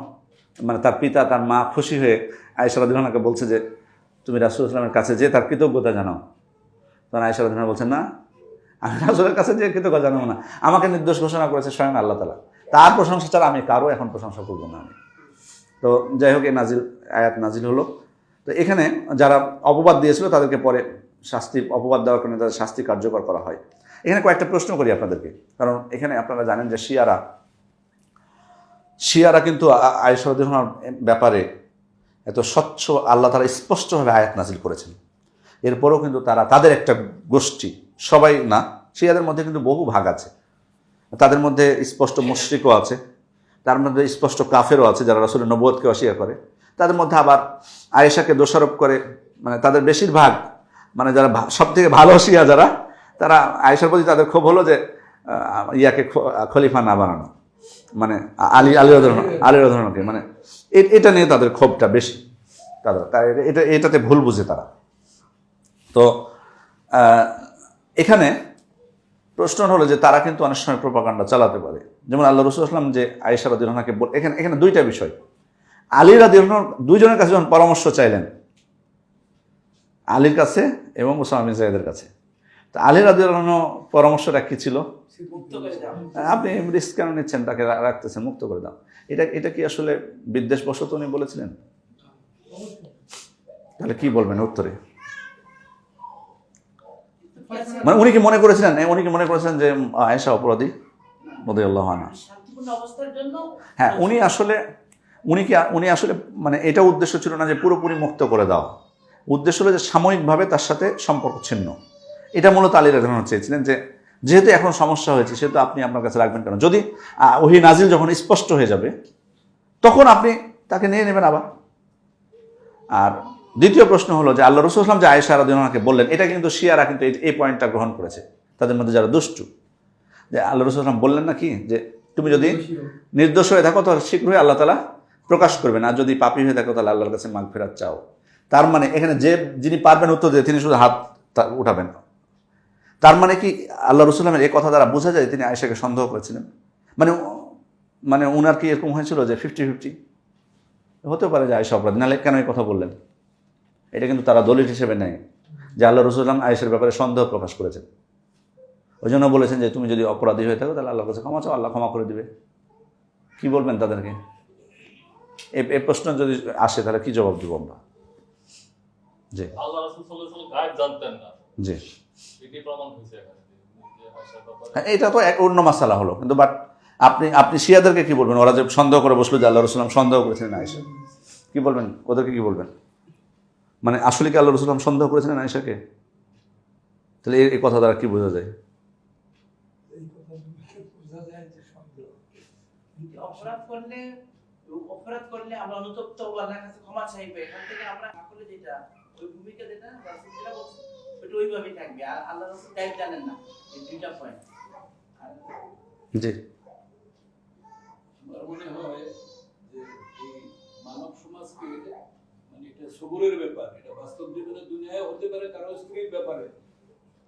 মানে তার পিতা, তার মা খুশি হয়ে আয়েশা রাদিয়াল্লাহু আনহাকে বলছে যে তুমি রাসূল সাল্লাল্লাহু আলাইহি ওয়াসাল্লামের কাছে যে তার কৃতজ্ঞতা জানাও। তখন আয়েশা রাদিয়াল্লাহু আনহা বলছেন, না, আমি রাসূলের কাছে যে কৃতজ্ঞতা জানাবো না, আমাকে নির্দোষ ঘোষণা করেছে স্বয়ং আল্লাহ তাআলা, তার প্রশংসা ছাড়া আমি কারো এখন প্রশংসা করবো না আমি। তো যাই হোক, এই আয়াত নাজিল হলো। তো এখানে যারা অপবাদ দিয়েছিল তাদেরকে পরে অপবাদ দেওয়ার কারণে তাদের শাস্তি কার্যকর করা হয়। এখানে কয়েকটা প্রশ্ন করি আপনাদেরকে, কারণ এখানে আপনারা জানেন যে শিয়ারা কিন্তু আয়েশা রাদিয়াল্লাহু আনহার ব্যাপারে এত স্বচ্ছ আল্লাহ তাআলা স্পষ্টভাবে আয়াত নাজিল করেছেন। এরপরেও কিন্তু তাদের একটা গোষ্ঠী, সবাই না, শিয়াদের মধ্যে কিন্তু বহু ভাগ আছে। তাদের মধ্যে স্পষ্ট মুশরিকও আছে, তার মধ্যে স্পষ্ট কাফেরও আছে যারা রাসূলের নবুয়তকে অস্বীকার করে। তাদের মধ্যে আবার আয়েশাকে দোষারোপ করে, মানে তাদের বেশিরভাগ, মানে যারা সব থেকে ভালো শিয়া যারা, তারা আয়েশার প্রতি তাদের ক্ষোভ হলো যে ইয়াকে খলিফা না বানানো, মানে আলী রাদিয়াল্লাহু, মানে এটা নিয়ে তাদের ক্ষোভটা বেশি। এটাতে ভুল বুঝে তারা। তো এখানে প্রশ্ন হলো যে তারা কিন্তু অনেক সময় প্রোপাগান্ডা চালাতে পারে। যেমন আল্লাহ রাসূল সাল্লাল্লাহু আলাইহি ওয়াসাল্লাম যে আয়েশা রাদিয়াল্লাহু আনহাকে এখানে দুইটা বিষয়। আলী রাদিয়াল্লাহু আনহু দুইজনের কাছে যখন পরামর্শ চাইলেন, আলীর কাছে এবং উসামা বিন যায়েদের কাছে, তো আলী রাদিয়াল্লাহু আনহু পরামর্শটা কি ছিল? মুক্ত করে দাও। আপনি রিস্ক কেন নিচ্ছেন, তাকে রাখতেছেন, মুক্ত করে দাও। এটা কি আসলে বিদ্বেষবশত উনি বলেছিলেন? তাহলে কি বলবেন উত্তরে? মানে উনি কি মনে করেছিলেন যে আয়েশা অপরাধী রাদিয়াল্লাহু আনহা? শান্তিপূর্ণ অবস্থার জন্য, হ্যাঁ, উনি আসলে মানে এটা উদ্দেশ্য ছিল না যে পুরোপুরি মুক্ত করে দেওয়া। উদ্দেশ্য হলো যে সাময়িকভাবে তার সাথে সম্পর্ক ছিন্ন। এটা মূলত আলী রাদিয়াল্লাহু আনহু চেয়েছিলেন যে যেহেতু এখন সমস্যা হয়েছে সেহেতু আপনি আপনার কাছে রাখবেন কেন, যদি ওহী নাজিল যখন স্পষ্ট হয়ে যাবে তখন আপনি তাকে নিয়ে নেবেন আবার। আর দ্বিতীয় প্রশ্ন হলো যে আল্লাহ রাসূল সাল্লাল্লাহু আলাইহি ওয়াসাল্লাম যে আয়েশা রাদিয়াল্লাহু আনহাকে বললেন, এটা কিন্তু শিয়ারা কিন্তু এই পয়েন্টটা গ্রহণ করেছে, তাদের মধ্যে যারা দুষ্টু, যে আল্লাহ রাসূল সাল্লাল্লাহু আলাইহি ওয়াসাল্লাম বললেন না কি যে তুমি যদি নির্দোষ হয়ে থাকো তাহলে শীঘ্রই আল্লাহ তাআলা প্রকাশ করবেন, আর যদি পাপী হয়ে থাকো তাহলে আল্লাহর কাছে মাগফিরাত চাও। তার মানে এখানে যিনি পারবেন উত্তর দিতে তিনি শুধু হাত উঠাবেন। তার মানে কি আল্লাহ রাসূল এই কথা দ্বারা বোঝা যায় তিনি আয়েশাকে সন্দেহ করেছিলেন? মানে উনার কি এরকম হয়েছিল যে 50-50 হতে পারে যে আয়েশা অপরাধী, নাহলে কেন এই কথা বললেন? এটা কিন্তু তারা দলিল হিসেবে নেয় যে আল্লাহ রাসূল আয়েশার ব্যাপারে সন্দেহ প্রকাশ করেছেন। ওই জন্য বলেছেন যে তুমি যদি অপরাধী হয়ে থাকো তাহলে আল্লাহর কাছে ক্ষমা চাও, আল্লাহ ক্ষমা করে দিবে। কি বলবেন তাদেরকে? এই প্রশ্ন যদি আসে তাহলে কি জবাব দিব আমরা? জি, আল্লাহ রাসূল সাল্লাল্লাহু আলাইহি ওয়াসাল্লাম গায়েব জানতেন না। জি, এটাই প্রমাণ হয়েছে এখানে যে আয়েশার ব্যাপারে। হ্যাঁ, এটা তো এক অন্য মাসালা হলো, কিন্তু বাট আপনি শিয়াদেরকে কি বলবেন? ওরা যে সন্দেহ করে বসলো যে আল্লাহ রাসূল সন্দেহ করেছিলেন আয়েশা, কি বলবেন ওদেরকে? কি বলবেন? মানে আসলে কি আল্লাহ রাসূল সন্দেহ করেছিলেন আয়েশাকে? তাহলে এই কথা দ্বারা কি বোঝা যায়? অপরাধ করলে আমরা অনুতপ্ত হবো, আল্লাহর কাছে ক্ষমা চাইবো। এখান থেকে আমরা আসলে যেটা ওই ভূমিকা যেটা রাসূল যেটা বলছে ওটা ওইভাবেই থাকবে। আর আল্লাহ রাসূল গায়েব জানেন না, এই দুইটা পয়েন্ট। জি, আমার মনে হয় যে এই মানব সমাজকে মানে এটা সবুরের ব্যাপার, এটা বাস্তব জীবনে দুনিয়ায় হতে পারে কারো স্ত্রীর ব্যাপারে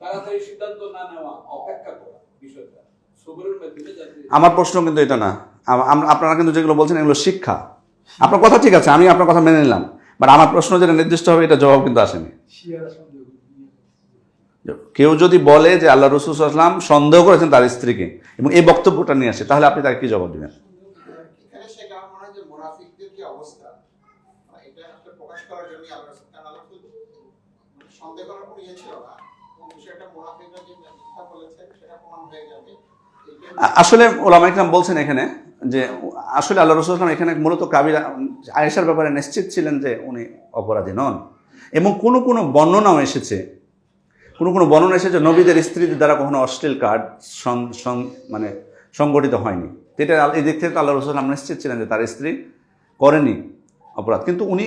তাড়াতাড়ি সিদ্ধান্ত না নেওয়া, অপেক্ষা করা। বিষয়টা সবরের মাধ্যমে যাতে আমার প্রশ্ন কিন্তু এটা না। আপনারা কিন্তু যেগুলো বলছেন এগুলো শিক্ষা। আপনার কথা ঠিক আছে, আমি আপনার কথা মেনে নিলাম, বাট আমার প্রশ্ন যেটা নির্দিষ্ট হবে এটা জবাব কিন্তু আসেনি। কেউ যদি বলে যে আল্লাহ রসুল সাল্লাল্লাহু আলাইহি ওয়াসাল্লাম সন্দেহ করেছেন তার স্ত্রীকে এবং এই বক্তব্যটা নিয়ে আসে, তাহলে আপনি তাকে কি জবাব দিবেন? এখানে সেটা আমার মনে হয় যে মুনাফিকদের কি অবস্থা, এটা একটা প্রকাশ করার জন্য আল্লাহ রাসূল কারণ আল্লাহ রাসূল সন্দেহ করার কোনো ইয়ে ছিল না, এবং বিষয়টা মুনাফিকরা যে মিথ্যা বলেছে সেটা প্রমাণ হয়ে যাবে। আসলে ওলামা ইকরাম বলছেন এখানে যে আসলে আল্লাহ রসুল সাল্লাল্লাহু আলাইহি ওয়াসাল্লাম এখানে মূলত কাবিরা আয়েশার ব্যাপারে নিশ্চিত ছিলেন যে উনি অপরাধী নন, এবং কোনো কোনো বর্ণনাও এসেছে, কোনো কোনো বর্ণনা এসেছে নবীদের স্ত্রীদের দ্বারা কখনো অশ্লীল কাজ মানে সংগঠিত হয়নি। এটা এই দিক থেকে তো আল্লাহ রসুল সাল্লাল্লাহু আলাইহি ওয়াসাল্লাম নিশ্চিত ছিলেন যে তার স্ত্রী করেনি অপরাধ, কিন্তু উনি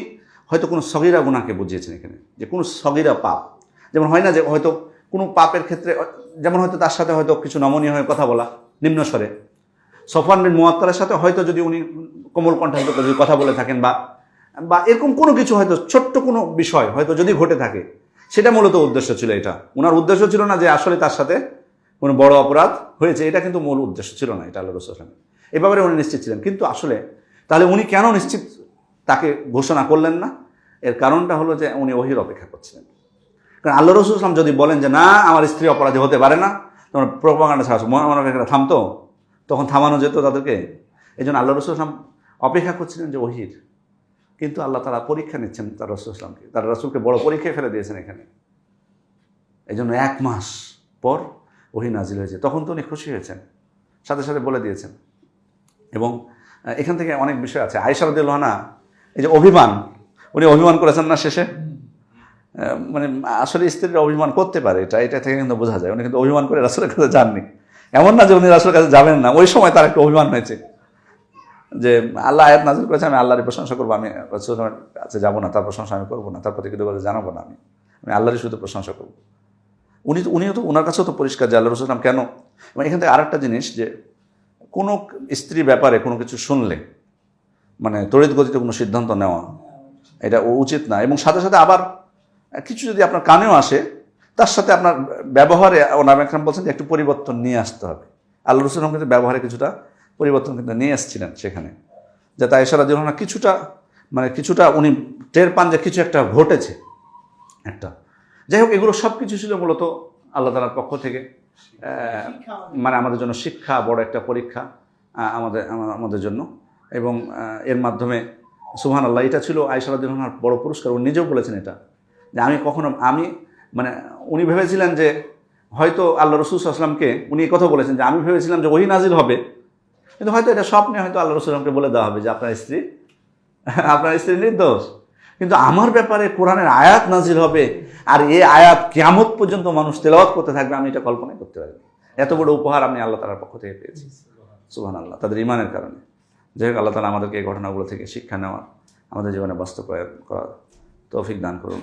হয়তো কোনো সগীরা গুনাহকে বুঝিয়েছেন এখানে, যে কোনো সগীরা পাপ, যেমন হয় না যে হয়তো কোনো পাপের ক্ষেত্রে, যেমন হয়তো তার সাথে হয়তো কিছু নমনীয় হয়ে কথা বলা নিম্ন স্বরে, সফওয়ান বিন মুআত্তালের সাথে হয়তো যদি উনি কোমল কণ্ঠে যদি কথা বলে থাকেন বা এরকম কোনো কিছু হয়তো ছোট্ট কোনো বিষয় হয়তো যদি ঘটে থাকে, সেটা মূলত উদ্দেশ্য ছিল। এটা ওনার উদ্দেশ্য ছিল না যে আসলে তার সাথে কোনো বড় অপরাধ হয়েছে, এটা কিন্তু মূল উদ্দেশ্য ছিল না, এটা আল্লাহ রাসূল সাল্লাল্লাহু আলাইহি ওয়াসাল্লাম এ ব্যাপারে উনি নিশ্চিত ছিলেন। কিন্তু আসলে তাহলে উনি কেন নিশ্চিত তাকে ঘোষণা করলেন না? এর কারণটা হলো যে উনি ওহীর অপেক্ষা করছিলেন। কারণ আল্লাহ রাসূল সাল্লাল্লাহু আলাইহি ওয়াসাল্লাম যদি বলেন যে না আমার স্ত্রী অপরাধী হতে পারে না, তখন প্রপাগান্ডা ছাড়া মুনাফিকরা থামতো, তখন থামানো যেত তাদেরকে। এই জন্য আল্লাহ রাসূল সাল্লাল্লাহু আলাইহি ওয়াসাল্লাম অপেক্ষা করছিলেন যে ওহীর, কিন্তু আল্লাহ তাআলা পরীক্ষা নিচ্ছেন তার রাসূল সাল্লাল্লাহু আলাইহি ওয়াসাল্লামকে, তার রাসূলকে বড় পরীক্ষায় ফেলে দিয়েছেন এখানে। এই জন্য 1 মাস পর ওহী নাজিল হয়েছে, তখন তো উনি খুশি হয়েছেন, সাথে সাথে বলে দিয়েছেন। এবং এখান থেকে অনেক বিষয় আছে। আয়েশা রাদিয়াল্লাহু আনহা এই যে অভিমান, উনি অভিমান করেছেন না শেষে, মানে আসলে স্ত্রীরা অভিমান করতে পারে, এটা থেকে কিন্তু বোঝা যায়। উনি কিন্তু অভিমান করে রাসূলের কাছে যাননি, এমন না যে উনি রাসূলের কাছে যাবেন না, ওই সময় তার একটু অভিমান হয়েছে যে আল্লাহ আয়াত নাজিল করেছে আমি আল্লাহরই প্রশংসা করবো, আমি রাসূলের কাছে যাবো না, তার প্রশংসা আমি করবো না, তার প্রতি কৃতজ্ঞতা জানাবো না, আমি আল্লাহরই শুধু প্রশংসা করবো। উনিও তো ওনার কাছেও তো পরিষ্কার যে আল্লাহ রাসূল সাল্লাল্লাহু আলাইহি ওয়াসাল্লাম কেন। এবং এখান থেকে আরেকটা জিনিস, যে কোনো স্ত্রী ব্যাপারে কোনো কিছু শুনলে মানে তড়িৎ গতিতে কোনো সিদ্ধান্ত নেওয়া এটা উচিত না। এবং সাথে সাথে আবার কিছু যদি আপনার কানেও আসে, তার সাথে আপনার ব্যবহারে ওলামা ইকরাম বলছেন যে একটু পরিবর্তন নিয়ে আসতে হবে। আল্লাহ রাসূল কিন্তু ব্যবহারে কিছুটা পরিবর্তন কিন্তু নিয়ে এসেছিলেন সেখানে, যাতে আয়েশা রাদিয়াল্লাহু আনহা কিছুটা উনি টের পান যে কিছু একটা ঘটেছে একটা। যাই হোক, এগুলো সব কিছু ছিল মূলত আল্লাহ তাআলার পক্ষ থেকে মানে আমাদের জন্য শিক্ষা, বড় একটা পরীক্ষা আমাদের জন্য। এবং এর মাধ্যমে সুবহানাল্লাহ, এটা ছিল আয়েশা রাদিয়াল্লাহু আনহার বড় পুরস্কার। উনি নিজেও বলেছেন এটা, যে মানে উনি ভেবেছিলেন যে হয়তো আল্লাহ রাসূল সাল্লাল্লাহু আলাইহি ওয়াসাল্লামকে, উনি এই কথা বলেছেন যে আমি ভেবেছিলাম যে ওহী নাজিল হবে, কিন্তু হয়তো এটা স্বপ্নে হয়তো আল্লাহ রাসূল সাল্লাল্লাহু আলাইহি ওয়াসাল্লামকে বলে দেওয়া হবে যে আপনার স্ত্রী নির্দোষ, কিন্তু আমার ব্যাপারে কোরআনের আয়াত নাজিল হবে, আর এই আয়াত কিয়ামত পর্যন্ত মানুষ তেলাওয়াত করতে থাকবে, আমি এটা কল্পনাই করতে পারি। এত বড় উপহার আমি আল্লাহ তাআলার পক্ষ থেকে পেয়েছি, সুবহানাল্লাহ, তাদের ঈমানের কারণে। যাই হোক, আল্লাহ তাআলা আমাদেরকে এই ঘটনাগুলো থেকে শিক্ষা নেওয়ার, আমাদের জীবনে বাস্তবায়ন করার তৌফিক দান করুন।